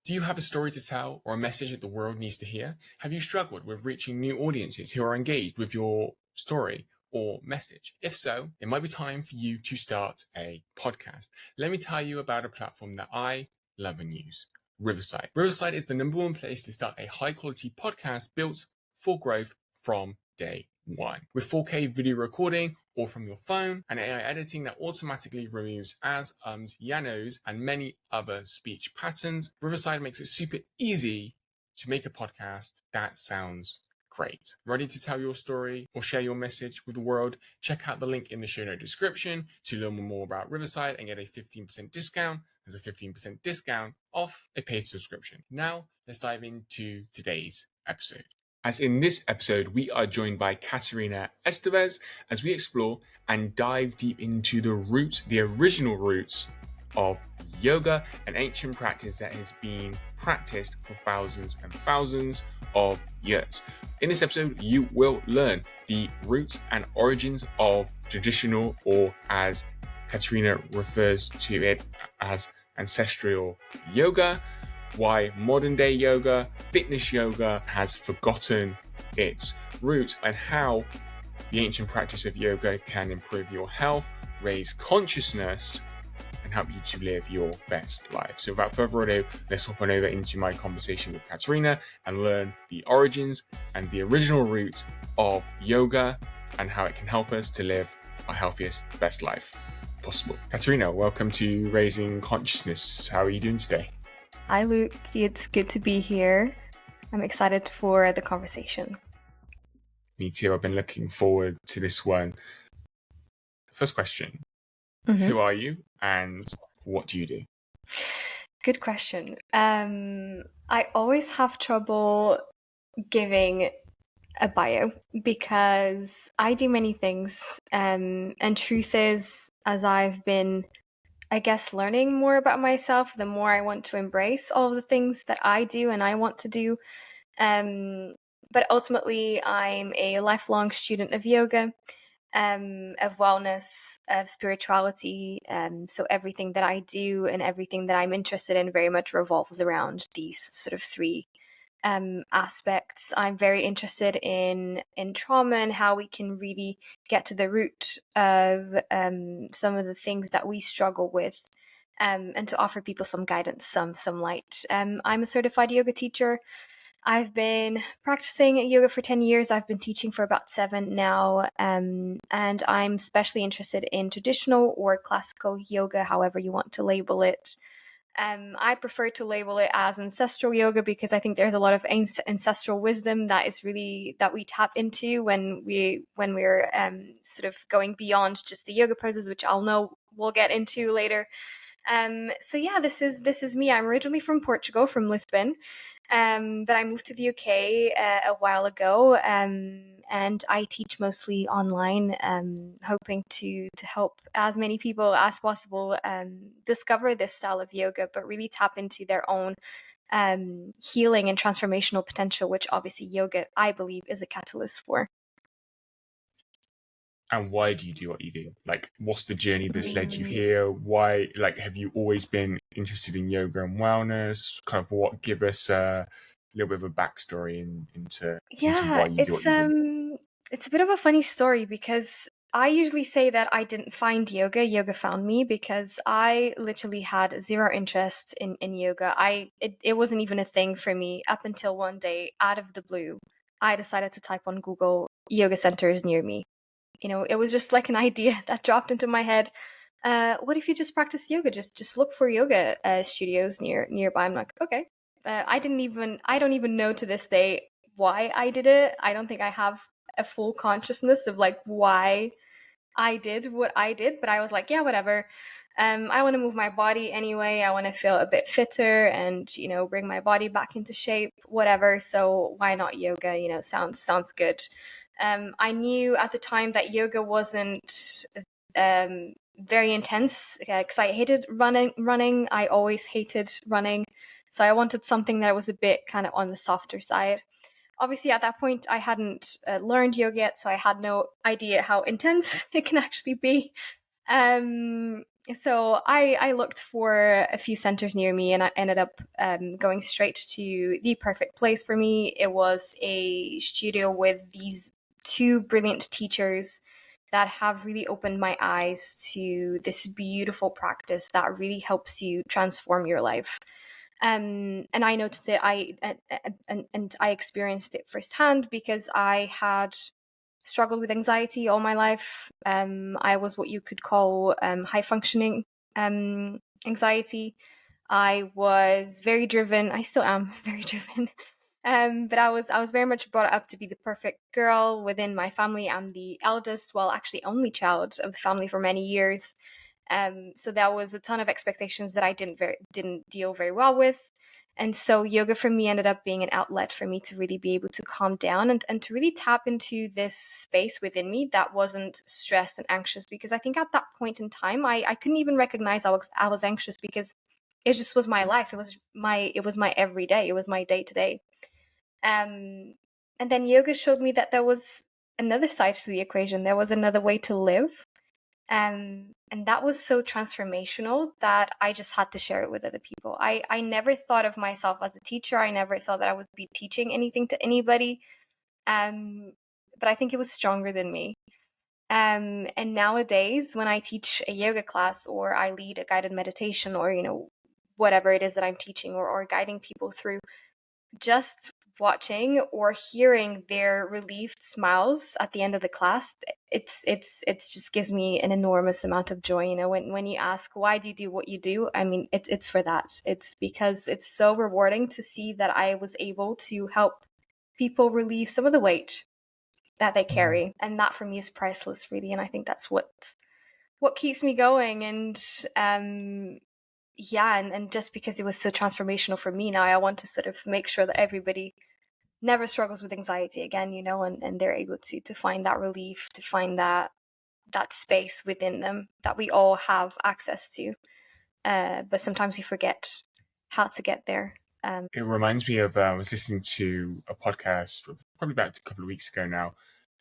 Do you have a story to tell or a message that the world needs to hear? Have you struggled with reaching new audiences who are engaged with your story or message? If so, it might be time for you to start a podcast. Let me tell you about a platform that I love and use, Riverside. Riverside is the #1 place to start a high quality podcast built for growth from day one. With 4K video recording or from your phone and AI editing that automatically removes as, ums, yanos, and many other speech patterns, Riverside makes it super easy to make a podcast that sounds great. Ready to tell your story or share your message with the world? Check out the link in the show note description to learn more about Riverside and get a 15% discount. There's a 15% discount off a paid subscription. Now, let's dive into today's episode. As in this episode, we are joined by Catarina Esteves as we explore and dive deep into the original roots of yoga, an ancient practice that has been practiced for thousands and thousands of years. In this episode, you will learn the roots and origins of traditional, or as Catarina refers to it as ancestral yoga, why modern day yoga, fitness yoga has forgotten its roots, and how the ancient practice of yoga can improve your health, raise consciousness, and help you to live your best life. So without further ado, let's hop on over into my conversation with Catarina and learn the origins and the original roots of yoga and how it can help us to live our healthiest, best life possible. Catarina, welcome to Raising Consciousness. How are you doing today? Hi, Luke. It's good to be here. I'm excited for the conversation. Me too. I've been looking forward to this one. First question. Who are you and what do you do? Good question. I always have trouble giving a bio because I do many things. And truth is, as I've been, I guess, learning more about myself, the more I want to embrace all of the things that I do and I want to do. But ultimately, I'm a lifelong student of yoga, of wellness, of spirituality. So everything that I do and everything that I'm interested in very much revolves around these sort of three aspects. I'm very interested in trauma and how we can really get to the root of some of the things that we struggle with, and to offer people some guidance, some light. I'm a certified yoga teacher. I've been practicing yoga for 10 years. I've been teaching for about 7 now. And I'm especially interested in traditional or classical yoga, however you want to label it. I prefer to label it as ancestral yoga because I think there's a lot of ancestral wisdom that we tap into when we're sort of going beyond just the yoga poses, which we'll get into later. So yeah, this is me. I'm originally from Portugal, from Lisbon, but I moved to the UK a while ago, and I teach mostly online, hoping to help as many people as possible discover this style of yoga, but really tap into their own healing and transformational potential, which obviously yoga, I believe, is a catalyst for. And why do you do what you do? Like, what's the journey that's led you here? Why, have you always been interested in yoga and wellness? Kind of give us a little bit of a backstory into why you do what you do. It's a bit of a funny story because I usually say that I didn't find yoga. Yoga found me because I literally had zero interest in yoga. It wasn't even a thing for me up until one day, out of the blue, I decided to type on Google yoga centers near me. It was just like an idea that dropped into my head. What if you just practice yoga? Just look for yoga studios nearby. I'm like, okay. I don't even know to this day why I did it. I don't think I have a full consciousness of like why I did what I did, but I was like, yeah, whatever. I want to move my body anyway. I want to feel a bit fitter and, bring my body back into shape, whatever. So why not yoga? Sounds good. I knew at the time that yoga wasn't very intense because I hated running. I always hated running. So I wanted something that was a bit kind of on the softer side. Obviously, at that point, I hadn't learned yoga yet, so I had no idea how intense it can actually be. So I looked for a few centers near me, and I ended up going straight to the perfect place for me. It was a studio with these two brilliant teachers that have really opened my eyes to this beautiful practice that really helps you transform your life. And I noticed it. And I experienced it firsthand because I had struggled with anxiety all my life. I was what you could call high functioning anxiety. I was very driven. I still am very driven. But I was very much brought up to be the perfect girl within my family. I'm the eldest, well, actually only child of the family for many years. So there was a ton of expectations that I didn't deal very well with. And so yoga for me ended up being an outlet for me to really be able to calm down and to really tap into this space within me that wasn't stressed and anxious. Because I think at that point in time, I couldn't even recognize I was anxious because it just was my life. It was my everyday. It was my day to day. And then yoga showed me that there was another side to the equation. There was another way to live. And that was so transformational that I just had to share it with other people. I never thought of myself as a teacher. I never thought that I would be teaching anything to anybody. But I think it was stronger than me. And nowadays, when I teach a yoga class or I lead a guided meditation or, whatever it is that I'm teaching or guiding people through, just watching or hearing their relieved smiles at the end of the class, it's just gives me an enormous amount of joy. When you ask why do you do what you do, I mean it's for that. It's because it's so rewarding to see that I was able to help people relieve some of the weight that they carry, and that for me is priceless, really. And I think that's what keeps me going. And yeah, and just because it was so transformational for me, now I want to sort of make sure that everybody never struggles with anxiety again, and they're able to find that relief, to find that space within them that we all have access to. But sometimes we forget how to get there. It reminds me of I was listening to a podcast probably about a couple of weeks ago now.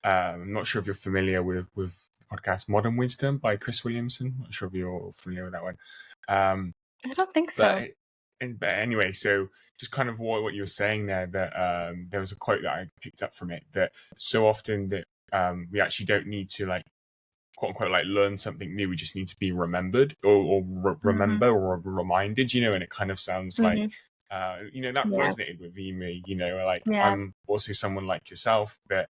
I'm not sure if you're familiar with the podcast Modern Wisdom by Chris Williamson. I'm not sure if you're familiar with that one. I don't think so. But anyway, so just kind of what you were saying there, that there was a quote that I picked up from it, that so often that we actually don't need to, like, quote unquote, like, learn something new. We just need to be remembered or remember or reminded, and it kind of sounds like, Mm-hmm. that Yeah. resonated with me, like Yeah. I'm also someone like yourself that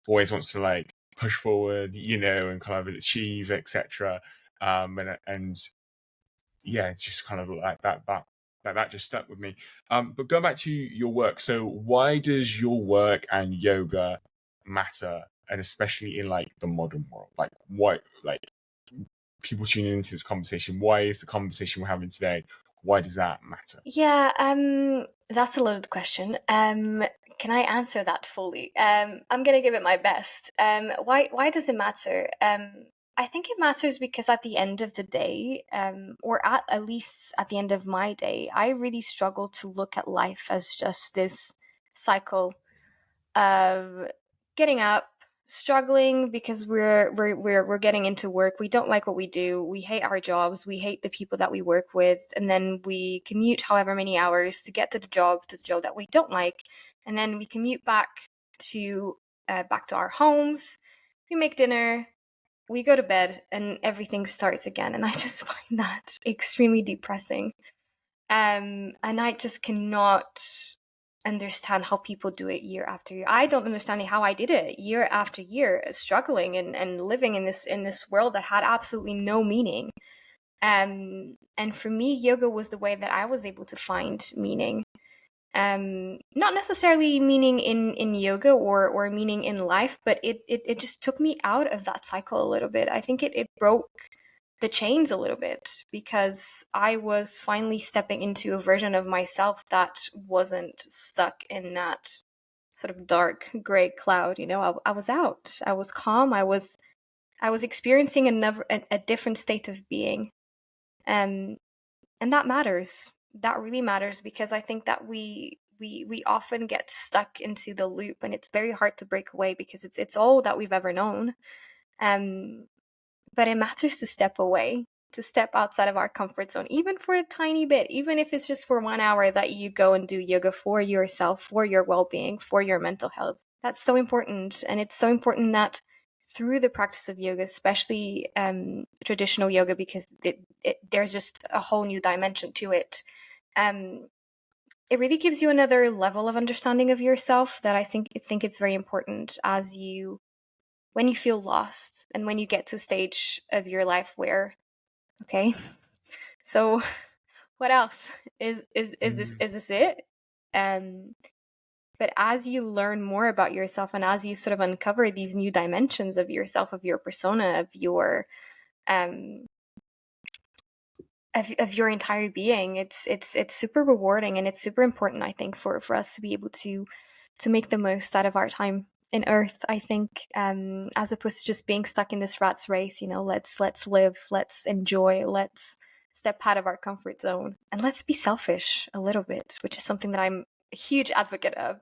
always wants to, like, push forward, and kind of achieve, etc. And yeah, it's just kind of like that just stuck with me. But going back to your work, so why does your work and yoga matter, and especially in, like, the modern world? Like, why, like, people tuning into this conversation, why is the conversation we're having today, why does that matter? Yeah, that's a loaded question. Can I answer that fully? I'm gonna give it my best. Why does it matter? I think it matters because at the end of the day, or at least at the end of my day, I really struggle to look at life as just this cycle of getting up, struggling because we're getting into work. We don't like what we do. We hate our jobs. We hate the people that we work with, and then we commute however many hours to get to the job that we don't like, and then we commute to back to our homes. We make dinner. We go to bed, and everything starts again. And I just find that extremely depressing. And I just cannot understand how people do it year after year. I don't understand how I did it year after year, struggling and living in this world that had absolutely no meaning. And for me, yoga was the way that I was able to find meaning. Not necessarily meaning in yoga or meaning in life, but it just took me out of that cycle a little bit. I think it broke the chains a little bit because I was finally stepping into a version of myself that wasn't stuck in that sort of dark gray cloud. I was out. I was calm. I was experiencing a different state of being. Um, and that matters. That really matters because I think that we often get stuck into the loop, and it's very hard to break away because it's all that we've ever known. Um, but it matters to step away, to step outside of our comfort zone, even for a tiny bit, even if it's just for 1 hour that you go and do yoga for yourself, for your well-being, for your mental health. That's so important. And it's so important that through the practice of yoga, especially traditional yoga, because there's just a whole new dimension to it. It really gives you another level of understanding of yourself that I think it's very important when you feel lost and when you get to a stage of your life where, okay, so what else is this it? But as you learn more about yourself and as you sort of uncover these new dimensions of yourself, of your persona, of your of your entire being, it's super rewarding, and it's super important, I think, for us to be able to make the most out of our time in earth, I think, as opposed to just being stuck in this rat's race. Let's live, let's enjoy, let's step out of our comfort zone, and let's be selfish a little bit, which is something that I'm a huge advocate of.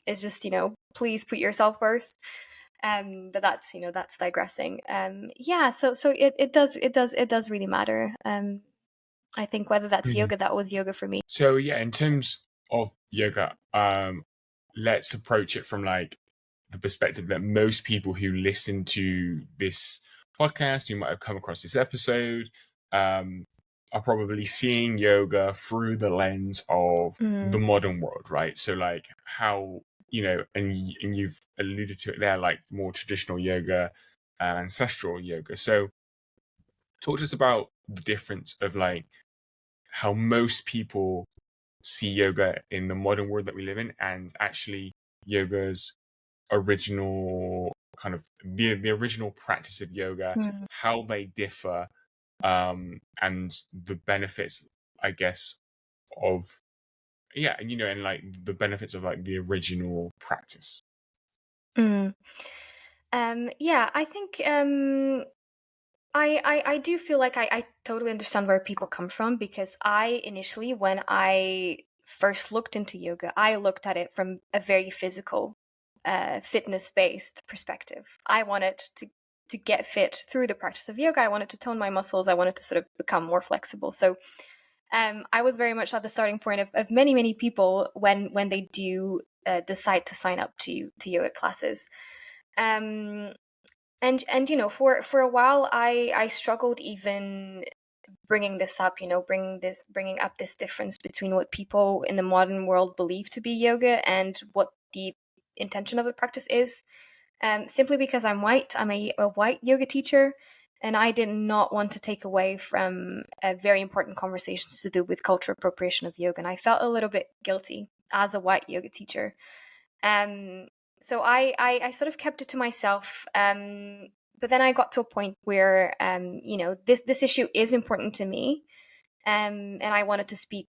Is just, please put yourself first. But that's digressing. So it does really matter. I think whether that's yoga, that was yoga for me. So yeah, in terms of yoga, let's approach it from like the perspective that most people who listen to this podcast, who might have come across this episode, are probably seeing yoga through the lens of the modern world, right? So like how, and you've alluded to it there, like more traditional yoga and ancestral yoga. So talk to us about the difference of like how most people see yoga in the modern world that we live in, and actually yoga's original kind of the original practice of yoga, how they differ, and the benefits, I guess, of and like the benefits of like the original practice. I think I do feel like I totally understand where people come from, because I initially, when I first looked into yoga, I looked at it from a very physical, fitness-based perspective. I wanted to get fit through the practice of yoga. I wanted to tone my muscles. I wanted to sort of become more flexible. So I was very much at the starting point of many people when they do decide to sign up to yoga classes. And for a while I struggled even bringing this up, bringing up this difference between what people in the modern world believe to be yoga and what the intention of the practice is, simply because I'm white. I'm a white yoga teacher, and I did not want to take away from very important conversations to do with cultural appropriation of yoga, and I felt a little bit guilty as a white yoga teacher. So I sort of kept it to myself. But then I got to a point where, this issue is important to me. And I wanted to speak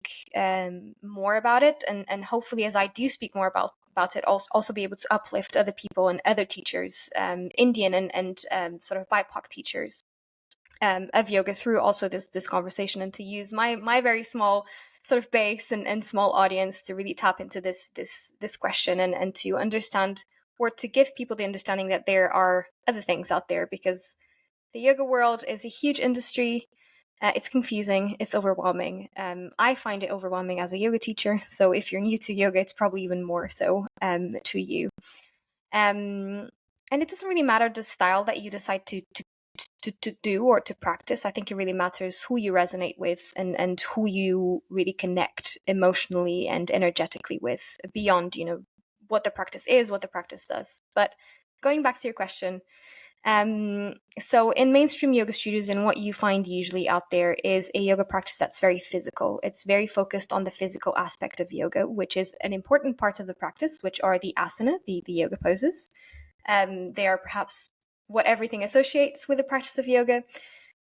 more about it. And hopefully, as I do speak more about it, also be able to uplift other people and other teachers, Indian and sort of BIPOC teachers of yoga through also this conversation, and to use my very small sort of base and small audience to really tap into this question and to understand, or to give people the understanding that there are other things out there, because the yoga world is a huge industry. It's confusing. It's overwhelming. I find it overwhelming as a yoga teacher. So if you're new to yoga, it's probably even more so to you. And it doesn't really matter the style that you decide to do or to practice. I think it really matters who you resonate with and who you really connect emotionally and energetically with, beyond, what the practice is, what the practice does. But going back to your question, so in mainstream yoga studios, and what you find usually out there is a yoga practice that's very physical. It's very focused on the physical aspect of yoga, which is an important part of the practice, which are the asana, the yoga poses. They are perhaps what everything associates with the practice of yoga,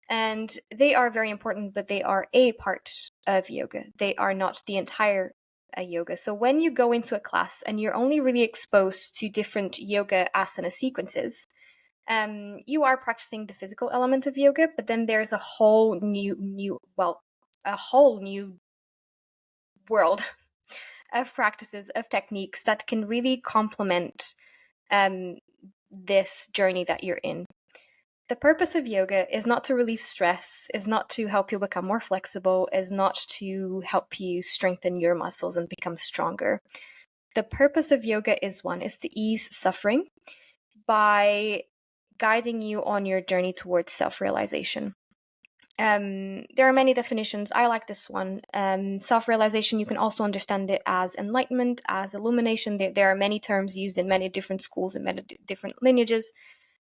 and they are very important, but they are a part of yoga. They are not the entire yoga. So when you go into a class and you're only really exposed to different yoga asana sequences, you are practicing the physical element of yoga, but then there's a whole new world of practices, of techniques that can really complement this journey that you're in. The purpose of yoga is not to relieve stress, is not to help you become more flexible, is not to help you strengthen your muscles and become stronger. The purpose of yoga is to ease suffering by guiding you on your journey towards self-realization. There are many definitions. I like this one. Self-realization, you can also understand it as enlightenment, as illumination. There are many terms used in many different schools and many different lineages.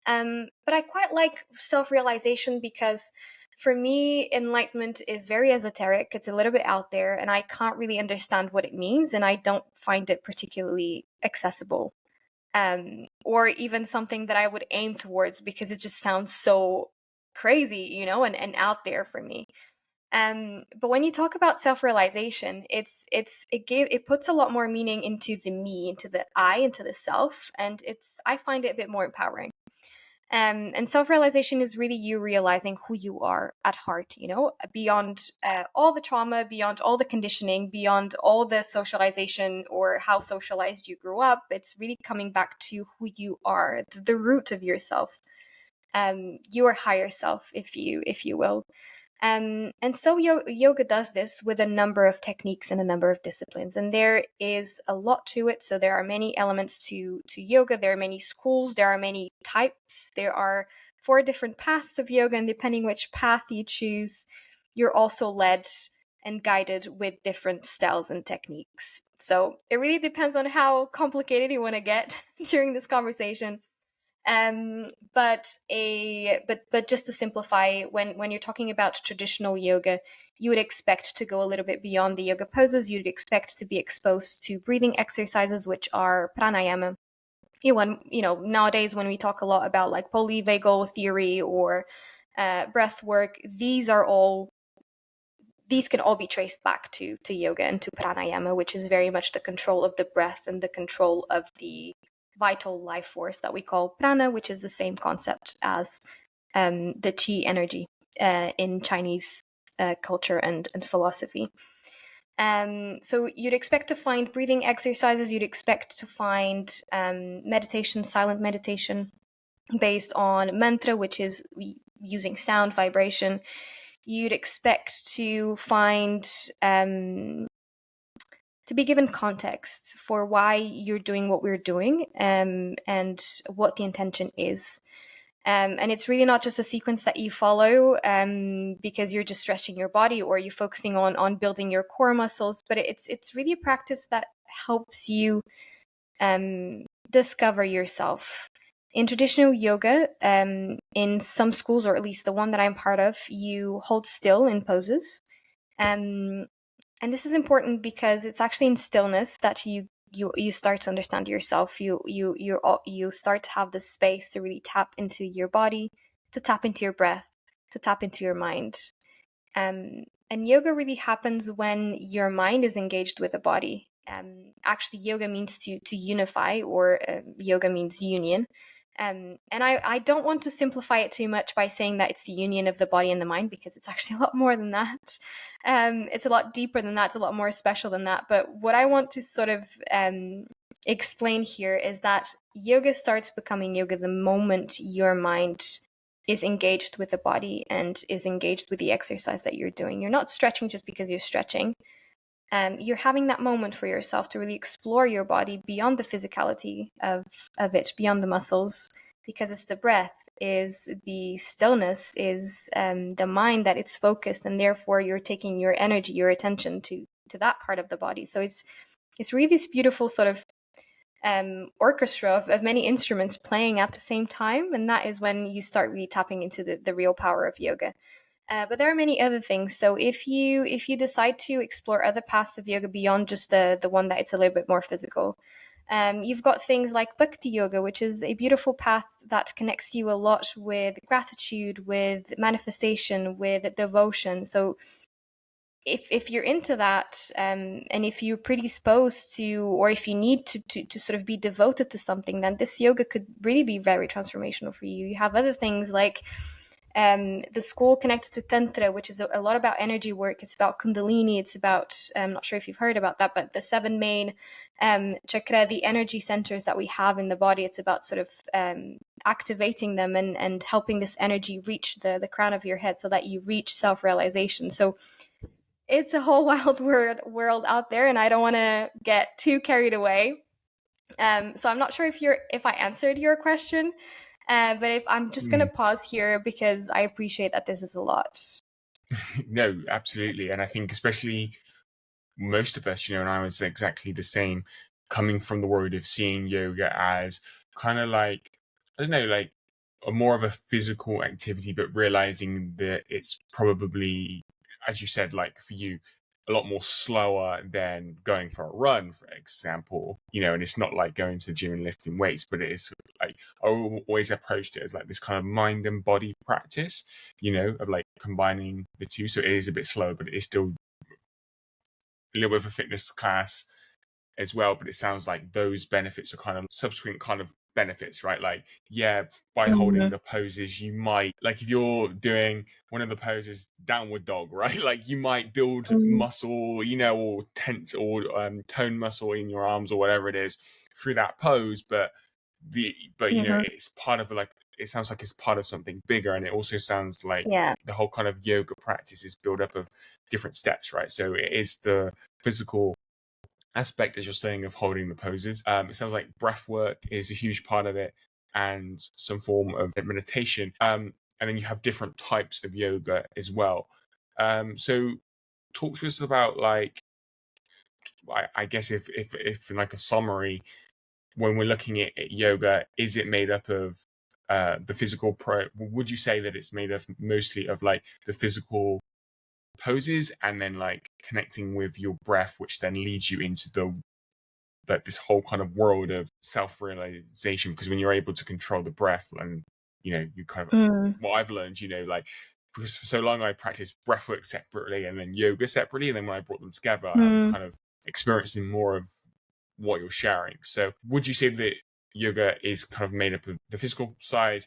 But I quite like self-realization because for me, enlightenment is very esoteric. It's a little bit out there, and I can't really understand what it means, and I don't find it particularly accessible. Or even something that I would aim towards because it just sounds so crazy, and out there for me. But when you talk about self-realization, it puts a lot more meaning into the me, into the I, into the self, and I find it a bit more empowering. And self-realization is really you realizing who you are at heart, beyond all the trauma, beyond all the conditioning, beyond all the socialization or how socialized you grew up. It's really coming back to who you are, the root of yourself, your higher self, if you will. And so yoga does this with a number of techniques and a number of disciplines, and there is a lot to it. So there are many elements to yoga. There are many schools. There are many types. There are 4 different paths of yoga, and depending which path you choose, you're also led and guided with different styles and techniques. So it really depends on how complicated you want to get during this conversation. But just to simplify, when you're talking about traditional yoga, you would expect to go a little bit beyond the yoga poses. You'd expect to be exposed to breathing exercises, which are pranayama. Nowadays when we talk a lot about like polyvagal theory or breath work, these can all be traced back to yoga and to pranayama, which is very much the control of the breath and the control of the vital life force that we call prana, which is the same concept as the chi energy in Chinese culture and philosophy. So you'd expect to find breathing exercises, you'd expect to find meditation, silent meditation based on mantra, which is using sound, vibration. You'd expect to find to be given context for why you're doing what we're doing, and what the intention is. And it's really not just a sequence that you follow because you're just stretching your body or you're focusing on building your core muscles, but it's really a practice that helps you discover yourself. In traditional yoga, in some schools, or at least the one that I'm part of, you hold still in poses. And this is important because it's actually in stillness that you start to understand yourself. You start to have the space to really tap into your body, to tap into your breath, to tap into your mind. And yoga really happens when your mind is engaged with the body. Actually, yoga means to unify, or yoga means union. And I don't want to simplify it too much by saying that it's the union of the body and the mind, because it's actually a lot more than that. It's a lot deeper than that. It's a lot more special than that. But what I want to sort of explain here is that yoga starts becoming yoga the moment your mind is engaged with the body and is engaged with the exercise that you're doing. You're not stretching just because you're stretching. You're having that moment for yourself to really explore your body beyond the physicality of it, beyond the muscles, because it's the breath, is the stillness, is the mind that it's focused, and therefore you're taking your energy, your attention to that part of the body. So it's really this beautiful sort of orchestra of many instruments playing at the same time, and that is when you start really tapping into the real power of yoga. But there are many other things. So if you decide to explore other paths of yoga beyond just the one that it's a little bit more physical, you've got things like Bhakti Yoga, which is a beautiful path that connects you a lot with gratitude, with manifestation, with devotion. So if you're into that, and if you're predisposed to, or if you need to sort of be devoted to something, then this yoga could really be very transformational for you. You have other things like The school connected to Tantra, which is a lot about energy work. It's about Kundalini. It's about, I'm not sure if you've heard about that, but the 7 main chakra, the energy centers that we have in the body. It's about sort of activating them and helping this energy reach the crown of your head so that you reach self-realization. So it's a whole wild world out there, and I don't want to get too carried away. So I'm not sure if I answered your question, but if I'm just gonna pause here because I appreciate that this is a lot. No, absolutely. And I think especially most of us, and I was exactly the same, coming from the world of seeing yoga as kind of like, I don't know, like more of a physical activity, but realizing that it's probably, as you said, like for you, a lot more slower than going for a run, for example, and it's not like going to the gym and lifting weights, but it is like, I always approached it as like this kind of mind and body practice, of like combining the two. So it is a bit slow, but it is still a little bit of a fitness class as well. But it sounds like those benefits are kind of subsequent kind of benefits, right? Like, yeah, by holding the poses, you might, like if you're doing one of the poses, downward dog, right? Like you might build muscle, or tense or tone muscle in your arms or whatever it is through that pose. But it's part of like, it sounds like it's part of something bigger. And it also sounds like the whole kind of yoga practice is built up of different steps, right? So it is the physical aspect, as you're saying, of holding the poses. It sounds like breath work is a huge part of it, and some form of meditation. And then you have different types of yoga as well. So talk to us about, like, I guess if in like a summary, when we're looking at yoga, is it made up of the physical would you say that it's made up mostly of like the physical poses and then like connecting with your breath, which then leads you into this whole kind of world of self-realization? Because when you're able to control the breath, and you kind of what I've learned, like, because for so long I practiced breathwork separately and then yoga separately, and then when I brought them together, I'm kind of experiencing more of what you're sharing. So would you say that yoga is kind of made up of the physical side,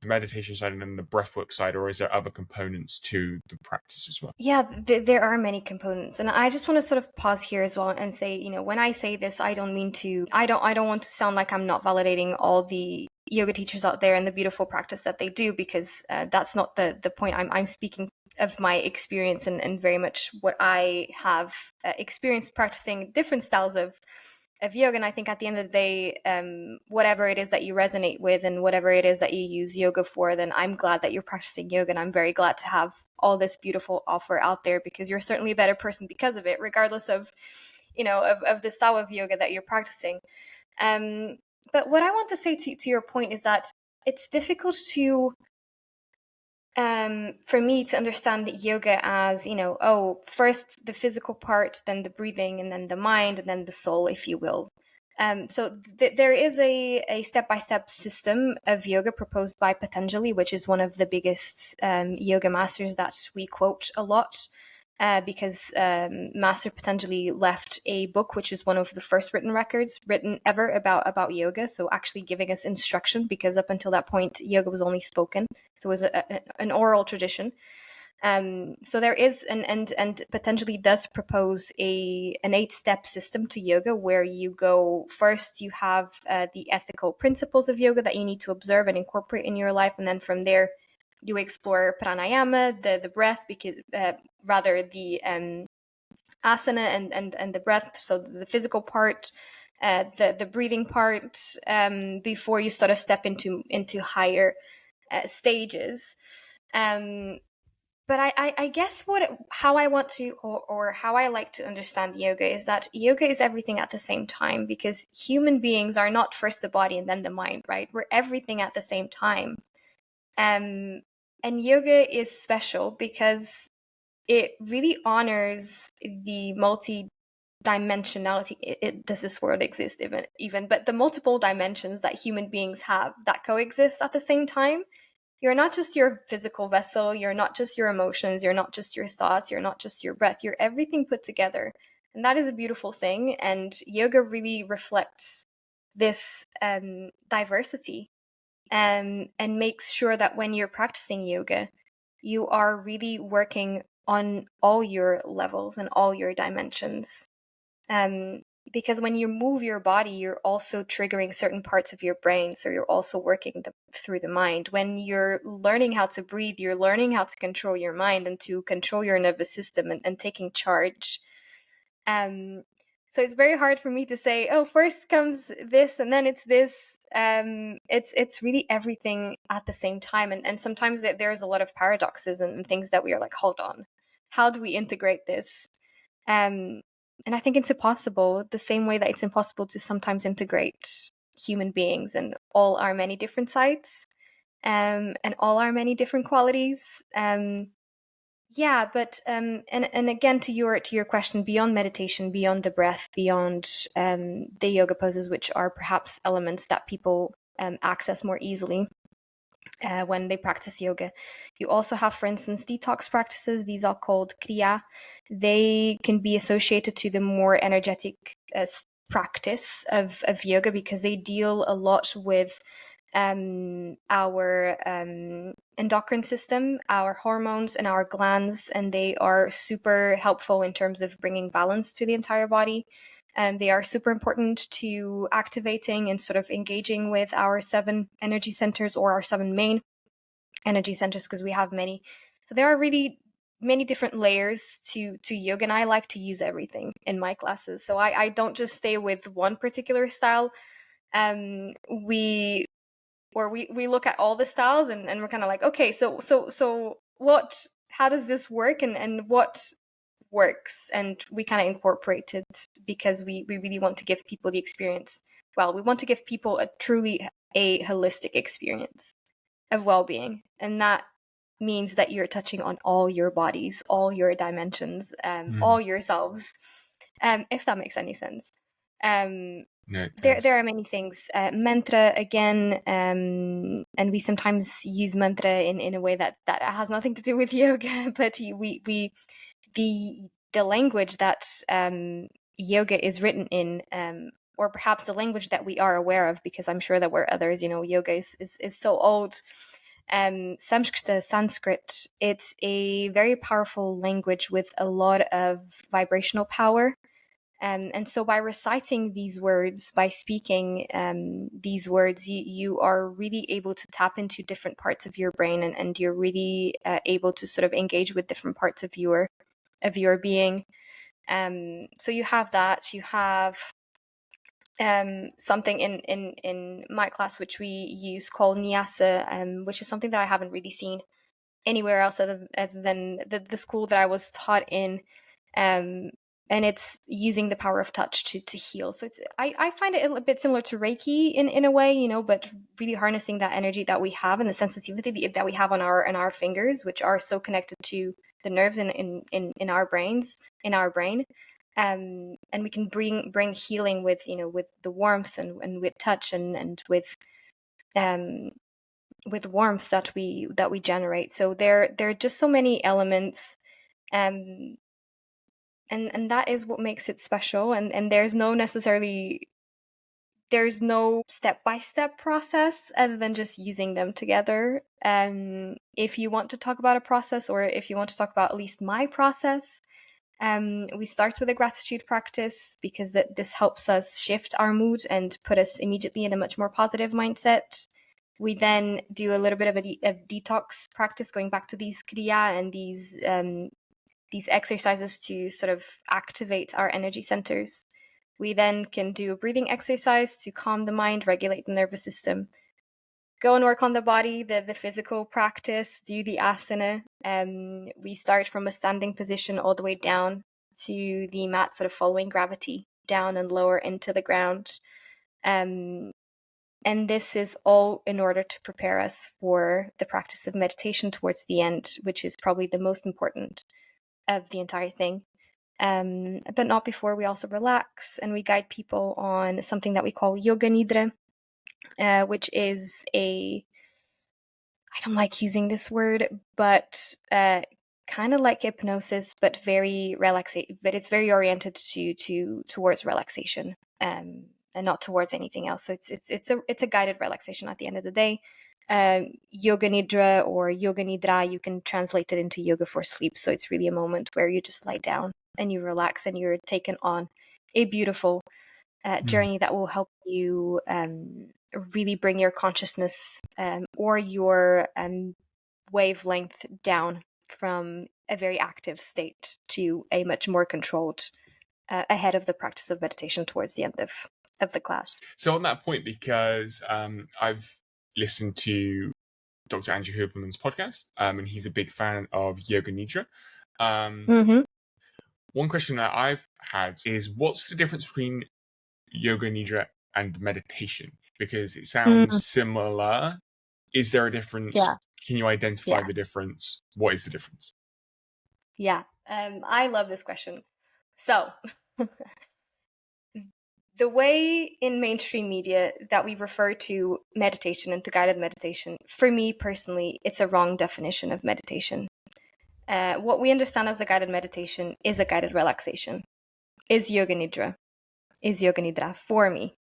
the meditation side, and then the breathwork side, or is there other components to the practice as well? Yeah, there are many components, and I just want to sort of pause here as well and say, when I say this, I don't mean to, I don't want to sound like I'm not validating all the yoga teachers out there and the beautiful practice that they do, because that's not the point. I'm speaking of my experience and very much what I have experienced practicing different styles of yoga. And I think at the end of the day, whatever it is that you resonate with and whatever it is that you use yoga for, then I'm glad that you're practicing yoga, and I'm very glad to have all this beautiful offer out there, because you're certainly a better person because of it, regardless of of the style of yoga that you're practicing. But what I want to say to your point is that it's difficult to for me to understand that yoga as, first the physical part, then the breathing, and then the mind, and then the soul, if you will. So there is a step-by-step system of yoga proposed by Patanjali, which is one of the biggest yoga masters that we quote a lot, because Master Patanjali left a book, which is one of the first written records written ever about yoga. So actually giving us instruction, because up until that point, yoga was only spoken. So it was an oral tradition. So there is, and Patanjali does propose an 8-step system to yoga, where you go first, you have the ethical principles of yoga that you need to observe and incorporate in your life. And then from there, you explore pranayama, the breath, because rather the asana and the breath, so the physical part, the breathing part, before you sort of step into higher stages. But I guess how I want to, or how I like to understand yoga, is that yoga is everything at the same time, because human beings are not first the body and then the mind, right? We're everything at the same time. And yoga is special because it really honors the multi-dimensionality. Does this word exist even? But the multiple dimensions that human beings have that coexist at the same time. You're not just your physical vessel, you're not just your emotions, you're not just your thoughts, you're not just your breath, you're everything put together. And that is a beautiful thing. And yoga really reflects this diversity and makes sure that when you're practicing yoga, you are really working on all your levels and all your dimensions. Because when you move your body, you're also triggering certain parts of your brain. So you're also working through the mind. When you're learning how to breathe, you're learning how to control your mind and to control your nervous system and taking charge. So it's very hard for me to say, oh, first comes this and then it's this. It's really everything at the same time. And sometimes there's a lot of paradoxes and things that we are like, hold on, how do we integrate this? And I think it's impossible, the same way that it's impossible to sometimes integrate human beings and all our many different sides, and all our many different qualities. But and again, to your question, beyond meditation, beyond the breath, beyond the yoga poses, which are perhaps elements that people access more easily when they practice yoga. You also have, for instance, detox practices. These are called kriya. They can be associated to the more energetic practice of yoga because they deal a lot with our endocrine system, our hormones, and our glands, and they are super helpful in terms of bringing balance to the entire body. They are super important to activating and sort of engaging with our 7 energy centers, or our 7 main energy centers, because we have many. So there are really many different layers to yoga, and I like to use everything in my classes. So I don't just stay with one particular style. We look at all the styles, and we're kind of like, okay, so what, how does this work, and what works, and we kind of incorporate it because we really want to give people the experience. Well, we want to give people a truly a holistic experience of well-being, and that means that you're touching on all your bodies, all your dimensions, all yourselves, if that makes any sense. No, it There does. are many things. Mantra again, and we sometimes use mantra in a way that has nothing to do with yoga, but we the language that yoga is written in, or perhaps the language that we are aware of, because I'm sure that where others, yoga is so old. Sanskrit, it's a very powerful language with a lot of vibrational power. And so by reciting these words, by speaking these words, you are really able to tap into different parts of your brain, and you're really able to sort of engage with different parts of your being. So you have that. You have something in my class which we use called Nyasa, which is something that I haven't really seen anywhere else other than the school that I was taught in. And it's using the power of touch to heal. So I find it a bit similar to Reiki in a way, but really harnessing that energy that we have and the sensitivity that we have on our fingers, which are so connected to the nerves in our brains, in our brain. And we can bring healing with with the warmth and with touch and with warmth that we generate. So there are just so many elements, and that is what makes it special. And there's no step-by-step process other than just using them together. If you want to talk about a process, or if you want to talk about at least my process, we start with a gratitude practice because this helps us shift our mood and put us immediately in a much more positive mindset. We then do a little bit of a detox practice, going back to these kriya and these exercises to sort of activate our energy centers. We then can do a breathing exercise to calm the mind, regulate the nervous system. Go and work on the body, the physical practice, do the asana. We start from a standing position all the way down to the mat, sort of following gravity down and lower into the ground. And this is all in order to prepare us for the practice of meditation towards the end, which is probably the most important of the entire thing. But not before. We also relax, and we guide people on something that we call yoga-nidra, which is I don't like using this word, but kind of like hypnosis, but but it's very oriented towards relaxation. and not towards anything else. So it's a guided relaxation at the end of the day. Yoga nidra or yoga nidra, you can translate it into yoga for sleep. So it's really a moment where you just lie down and you relax and you're taken on a beautiful journey that will help you really bring your consciousness or your wavelength down from a very active state to a much more controlled ahead of the practice of meditation towards the end of the class. So on that point, because I've listened to Dr. Andrew Huberman's podcast, and he's a big fan of Yoga Nidra. One question that I've had is, what's the difference between Yoga Nidra and meditation? Because it sounds similar. Is there a difference? Yeah. Can you identify the difference? What is the difference? Yeah, I love this question. So, the way in mainstream media that we refer to meditation and to guided meditation, for me personally, it's a wrong definition of meditation. What we understand as a guided meditation is a guided relaxation, is yoga nidra for me.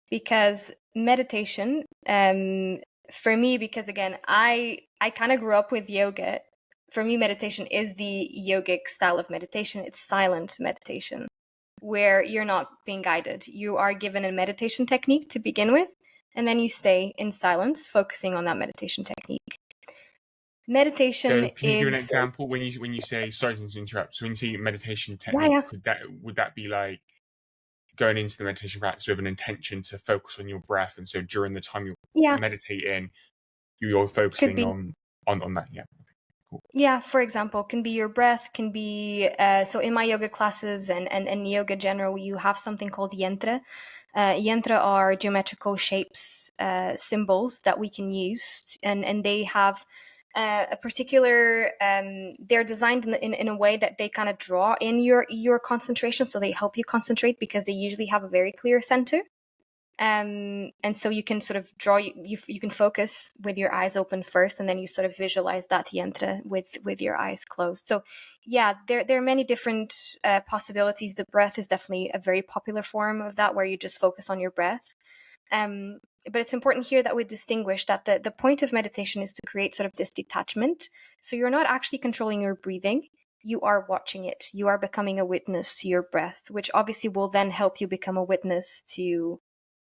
Because meditation, for me, because again, I kind of grew up with yoga. For me, meditation is the yogic style of meditation. It's silent meditation, where you're not being guided. You are given a meditation technique to begin with, and then you stay in silence, focusing on that meditation technique. Meditation So can you is... give an example when you say, sorry to interrupt, so when you say meditation technique, would that be like going into the meditation practice with an intention to focus on your breath, and so during the time you're meditating, you're focusing on that? Yeah. Cool. Yeah, for example, can be your breath, can be so in my yoga classes and yoga general, you have something called yantra. Yantra are geometrical shapes, symbols that we can use, and they have a particular they're designed in a way that they kind of draw in your concentration, so they help you concentrate because they usually have a very clear center. And so you can sort of draw, you can focus with your eyes open first, and then you sort of visualize that yantra with your eyes closed. So yeah, there are many different possibilities. The breath is definitely a very popular form of that, where you just focus on your breath. But it's important here that we distinguish that the point of meditation is to create sort of this detachment. So you're not actually controlling your breathing. You are watching it. You are becoming a witness to your breath, which obviously will then help you become a witness to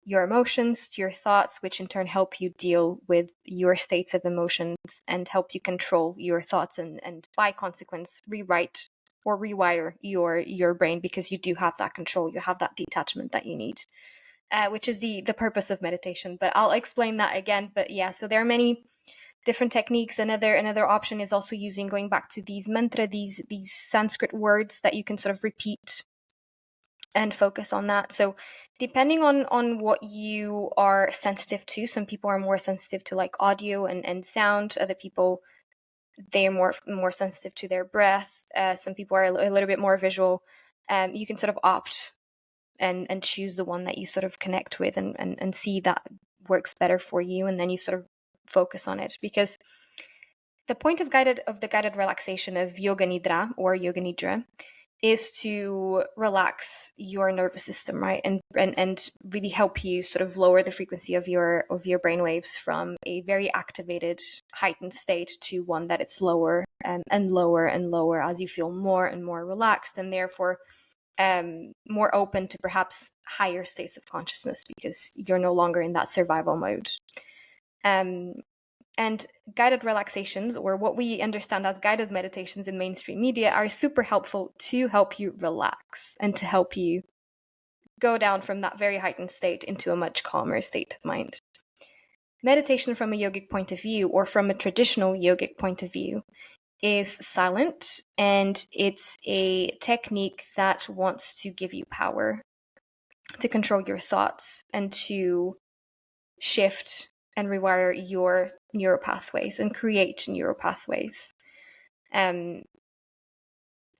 your emotions, to your thoughts, which in turn help you deal with your states of emotions and help you control your thoughts and by consequence rewrite or rewire your brain, because you do have that control, you have that detachment that you need, which is the purpose of meditation. But I'll explain that again. But yeah, so there are many different techniques. Another option is also going back to these mantra, these Sanskrit words that you can sort of repeat and focus on that. So depending on what you are sensitive to, some people are more sensitive to like audio and sound. Other people, they are more sensitive to their breath. Some people are a little bit more visual. You can sort of opt and choose the one that you sort of connect with and see that works better for you, and then you sort of focus on it. Because the point of the guided relaxation of yoga nidra or yoga nidra is to relax your nervous system, right? And really help you sort of lower the frequency of your brain waves from a very activated, heightened state to one that it's lower and lower and lower as you feel more and more relaxed, and therefore more open to perhaps higher states of consciousness because you're no longer in that survival mode. And guided relaxations, or what we understand as guided meditations in mainstream media, are super helpful to help you relax and to help you go down from that very heightened state into a much calmer state of mind. Meditation from a yogic point of view, or from a traditional yogic point of view, is silent, and it's a technique that wants to give you power to control your thoughts and to shift and rewire your neural pathways and create neural pathways. And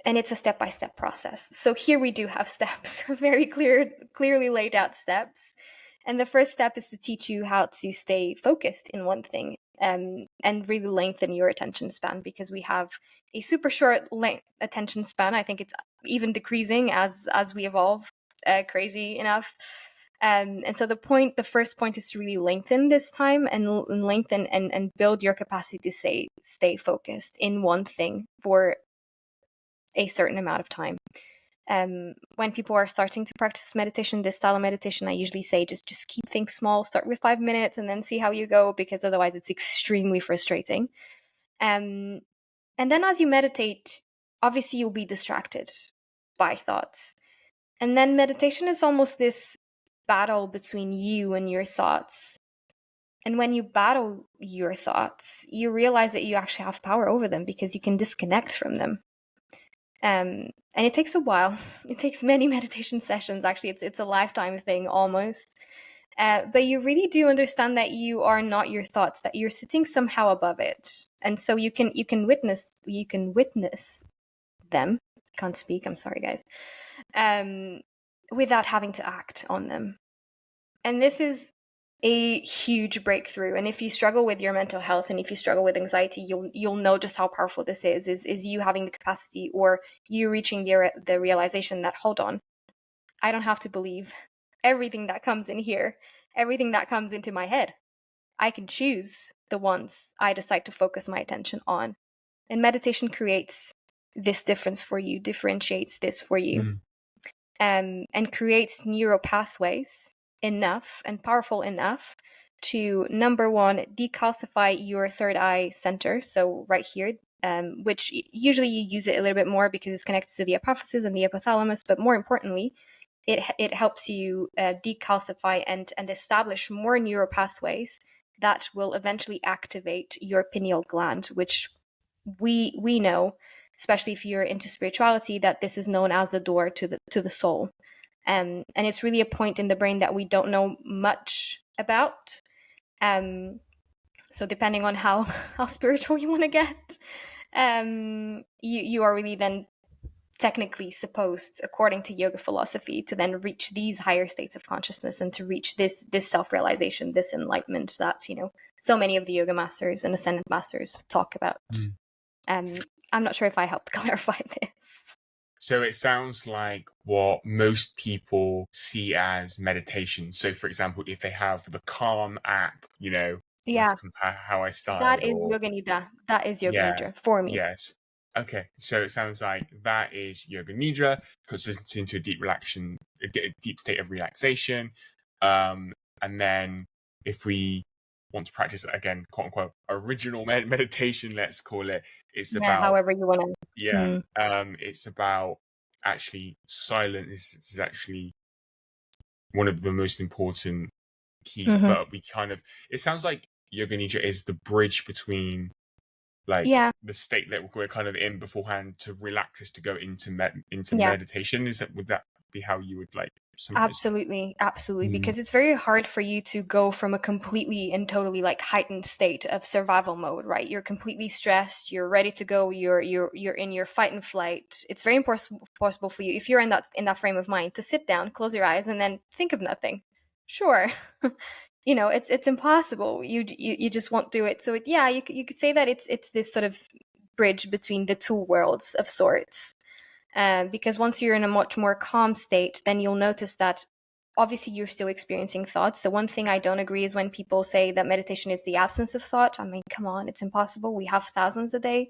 it's a step-by-step process. So here we do have steps, very clearly laid out steps. And the first step is to teach you how to stay focused in one thing, and really lengthen your attention span, because we have a super short attention span. I think it's even decreasing as we evolve, crazy enough. And so the first point is to really lengthen this time and lengthen and build your capacity to stay focused in one thing for a certain amount of time. When people are starting to practice meditation, this style of meditation, I usually say just keep things small, start with 5 minutes and then see how you go, because otherwise it's extremely frustrating. And then as you meditate, obviously you'll be distracted by thoughts. And then meditation is almost this battle between you and your thoughts. And when you battle your thoughts, you realize that you actually have power over them because you can disconnect from them. And it takes a while. It takes many meditation sessions. Actually, it's a lifetime thing almost. But you really do understand that you are not your thoughts, that you're sitting somehow above it, and so you can witness them. Can't speak. I'm sorry, guys. Without having to act on them. And this is a huge breakthrough. And if you struggle with your mental health and if you struggle with anxiety, you'll know just how powerful this is you having the capacity, or you reaching the realization that, hold on, I don't have to believe everything that comes in here, everything that comes into my head. I can choose the ones I decide to focus my attention on. And meditation creates this difference for you, differentiates this for you, and creates neural pathways enough and powerful enough to, number one, decalcify your third eye center. So right here, which usually you use it a little bit more because it's connected to the apophysis and the hypothalamus, but more importantly, it helps you decalcify and establish more neural pathways that will eventually activate your pineal gland, which we know, especially if you're into spirituality, that this is known as the door to the soul. And it's really a point in the brain that we don't know much about. So depending on how spiritual you want to get, you are really then technically supposed, according to yoga philosophy, to then reach these higher states of consciousness and to reach this self-realization, this enlightenment that, so many of the yoga masters and ascended masters talk about. I'm not sure if I helped clarify this. So it sounds like what most people see as meditation. So, for example, if they have the Calm app, let's compare how I started. That is yoga-nidra. That is yoga-nidra for me. Yes. Okay. So it sounds like that is yoga-nidra, puts us into a deep state of relaxation. And then if we want to practice, again, quote unquote, original meditation, let's call it, it's about, however you want to. It's about actually silence. This is actually one of the most important keys, but it sounds like yoga nidra is the bridge between the state that we're kind of in beforehand to relax us to go into meditation. Would that be how you would summarize? Absolutely, because it's very hard for you to go from a completely and totally heightened state of survival mode, right? You're completely stressed, you're ready to go, you're in your fight and flight. It's very possible for you, if you're in that frame of mind, to sit down, close your eyes, and then think of nothing. Sure. It's impossible. You just won't do it. So you could say that it's this sort of bridge between the two worlds of sorts. Because once you're in a much more calm state, then you'll notice that obviously you're still experiencing thoughts. So one thing I don't agree is when people say that meditation is the absence of thought. I mean, come on, it's impossible. We have thousands a day.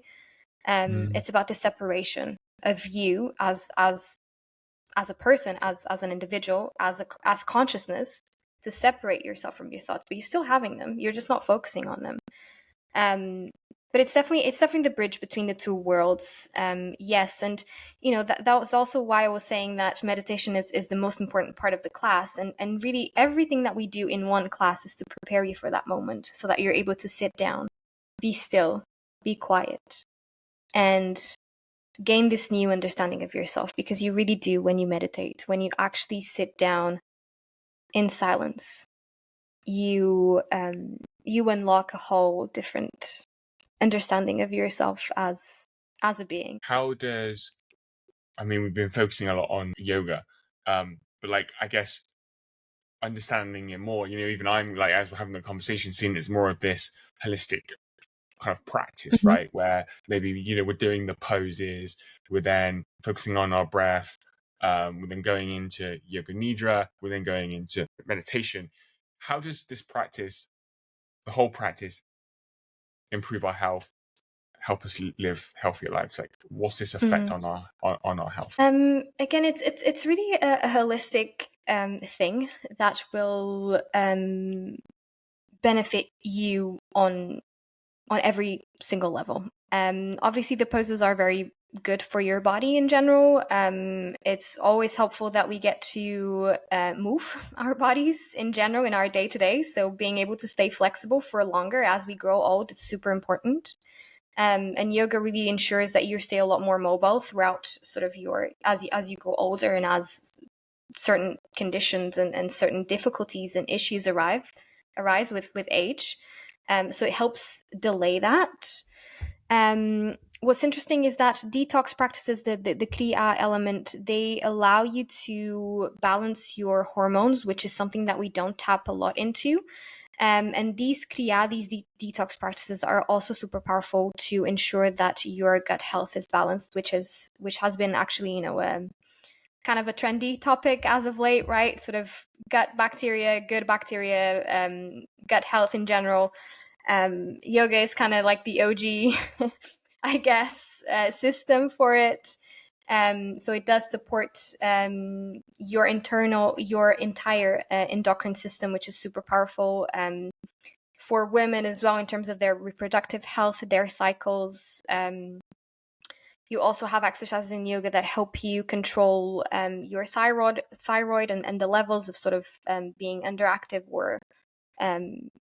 It's about the separation of you as a person, as an individual, as consciousness, to separate yourself from your thoughts, but you're still having them. You're just not focusing on them. But it's definitely the bridge between the two worlds. Yes, and that was also why I was saying that meditation is the most important part of the class, and really everything that we do in one class is to prepare you for that moment, so that you're able to sit down, be still, be quiet, and gain this new understanding of yourself. Because you really do, when you meditate, when you actually sit down in silence, you unlock a whole different understanding of yourself as a being. We've been focusing a lot on yoga, but I guess understanding it more, even I'm as we're having the conversation, seeing it's more of this holistic kind of practice, right? Where maybe, we're doing the poses, we're then focusing on our breath, we're then going into yoga-nidra, we're then going into meditation. How does this practice, the whole practice, improve our health, help us live healthier lives? Like, what's this effect on our health? Again, it's really a holistic thing that will benefit you on every single level. Obviously, the poses are very good for your body in general. It's always helpful that we get to move our bodies in general in our day to day. So being able to stay flexible for longer as we grow old is super important. And yoga really ensures that you stay a lot more mobile throughout sort of your as you grow older, and as certain conditions and certain difficulties and issues arise with age. So it helps delay that. What's interesting is that detox practices, the Kriya element, they allow you to balance your hormones, which is something that we don't tap a lot into. And these Kriya, these detox practices are also super powerful to ensure that your gut health is balanced, which has been actually, kind of a trendy topic as of late, right? Sort of gut bacteria, good bacteria, gut health in general. Yoga is kind of like the OG, I guess, system for it. So it does support your entire endocrine system, which is super powerful for women as well in terms of their reproductive health, their cycles. You also have exercises in yoga that help you control your thyroid and the levels of sort of being underactive or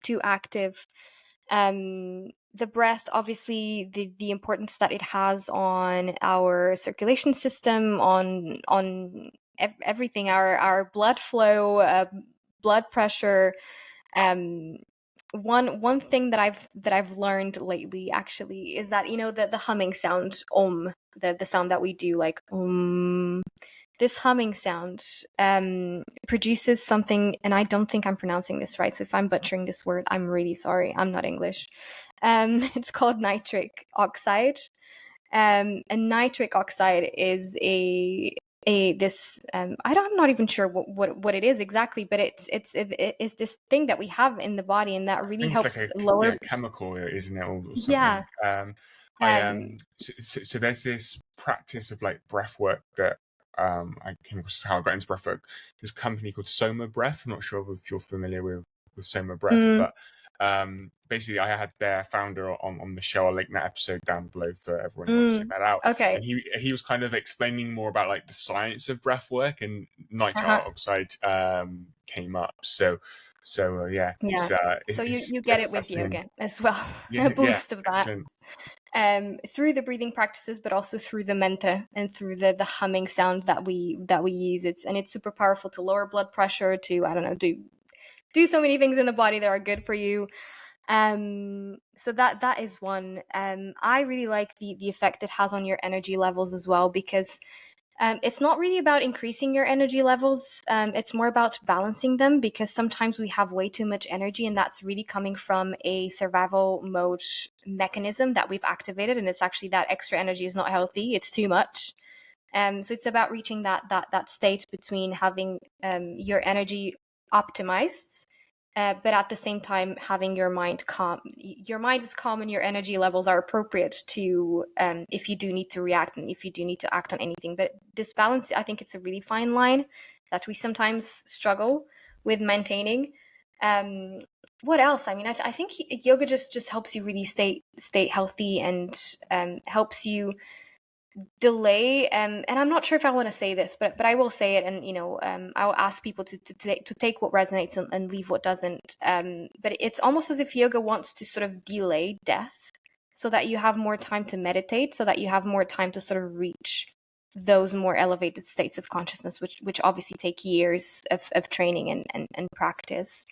too active. The breath, obviously, the importance that it has on our circulation system, on everything, our blood flow, blood pressure. One thing that I've learned lately actually is that the humming sound, the sound that we do, like this humming sound produces something, and I don't think I'm pronouncing this right, so if I'm butchering this word, I'm really sorry. I'm not English. It's called nitric oxide. And nitric oxide is I'm not even sure what it is exactly, but it's this thing that we have in the body, and that I really think it's like helps lower. chemical, isn't it, or something? Yeah. So there's this practice of like breath work that I came across how I got into breath work. This company called Soma Breath. I'm not sure if you're familiar with Soma Breath, but basically I had their founder on the show. I'll link that episode down below for everyone who wants to check that out. Okay. And he was kind of explaining more about like the science of breath work, and nitric oxide came up. So yeah. So you get it with yoga as well. Yeah, A boost of that. excellent. Through the breathing practices, but also through the mantra and through the humming sound that we use. It's super powerful to lower blood pressure, to, I don't know, do so many things in the body that are good for you. So that is one. I really like the effect it has on your energy levels as well, because it's not really about increasing your energy levels. It's more about balancing them, because sometimes we have way too much energy, and that's really coming from a survival mode mechanism that we've activated. And it's actually that extra energy is not healthy. It's too much. So it's about reaching that state between having your energy optimized, but at the same time having your mind calm. Your mind is calm and your energy levels are appropriate to if you do need to react and if you do need to act on anything. But this balance, I think it's a really fine line that we sometimes struggle with maintaining. What else? I mean, I think yoga just helps you really stay healthy, and helps you delay, and I'm not sure if I want to say this, but I will say it. And I'll ask people to take what resonates and leave what doesn't. But it's almost as if yoga wants to sort of delay death, so that you have more time to meditate, so that you have more time to sort of reach those more elevated states of consciousness, which obviously take years of training and practice.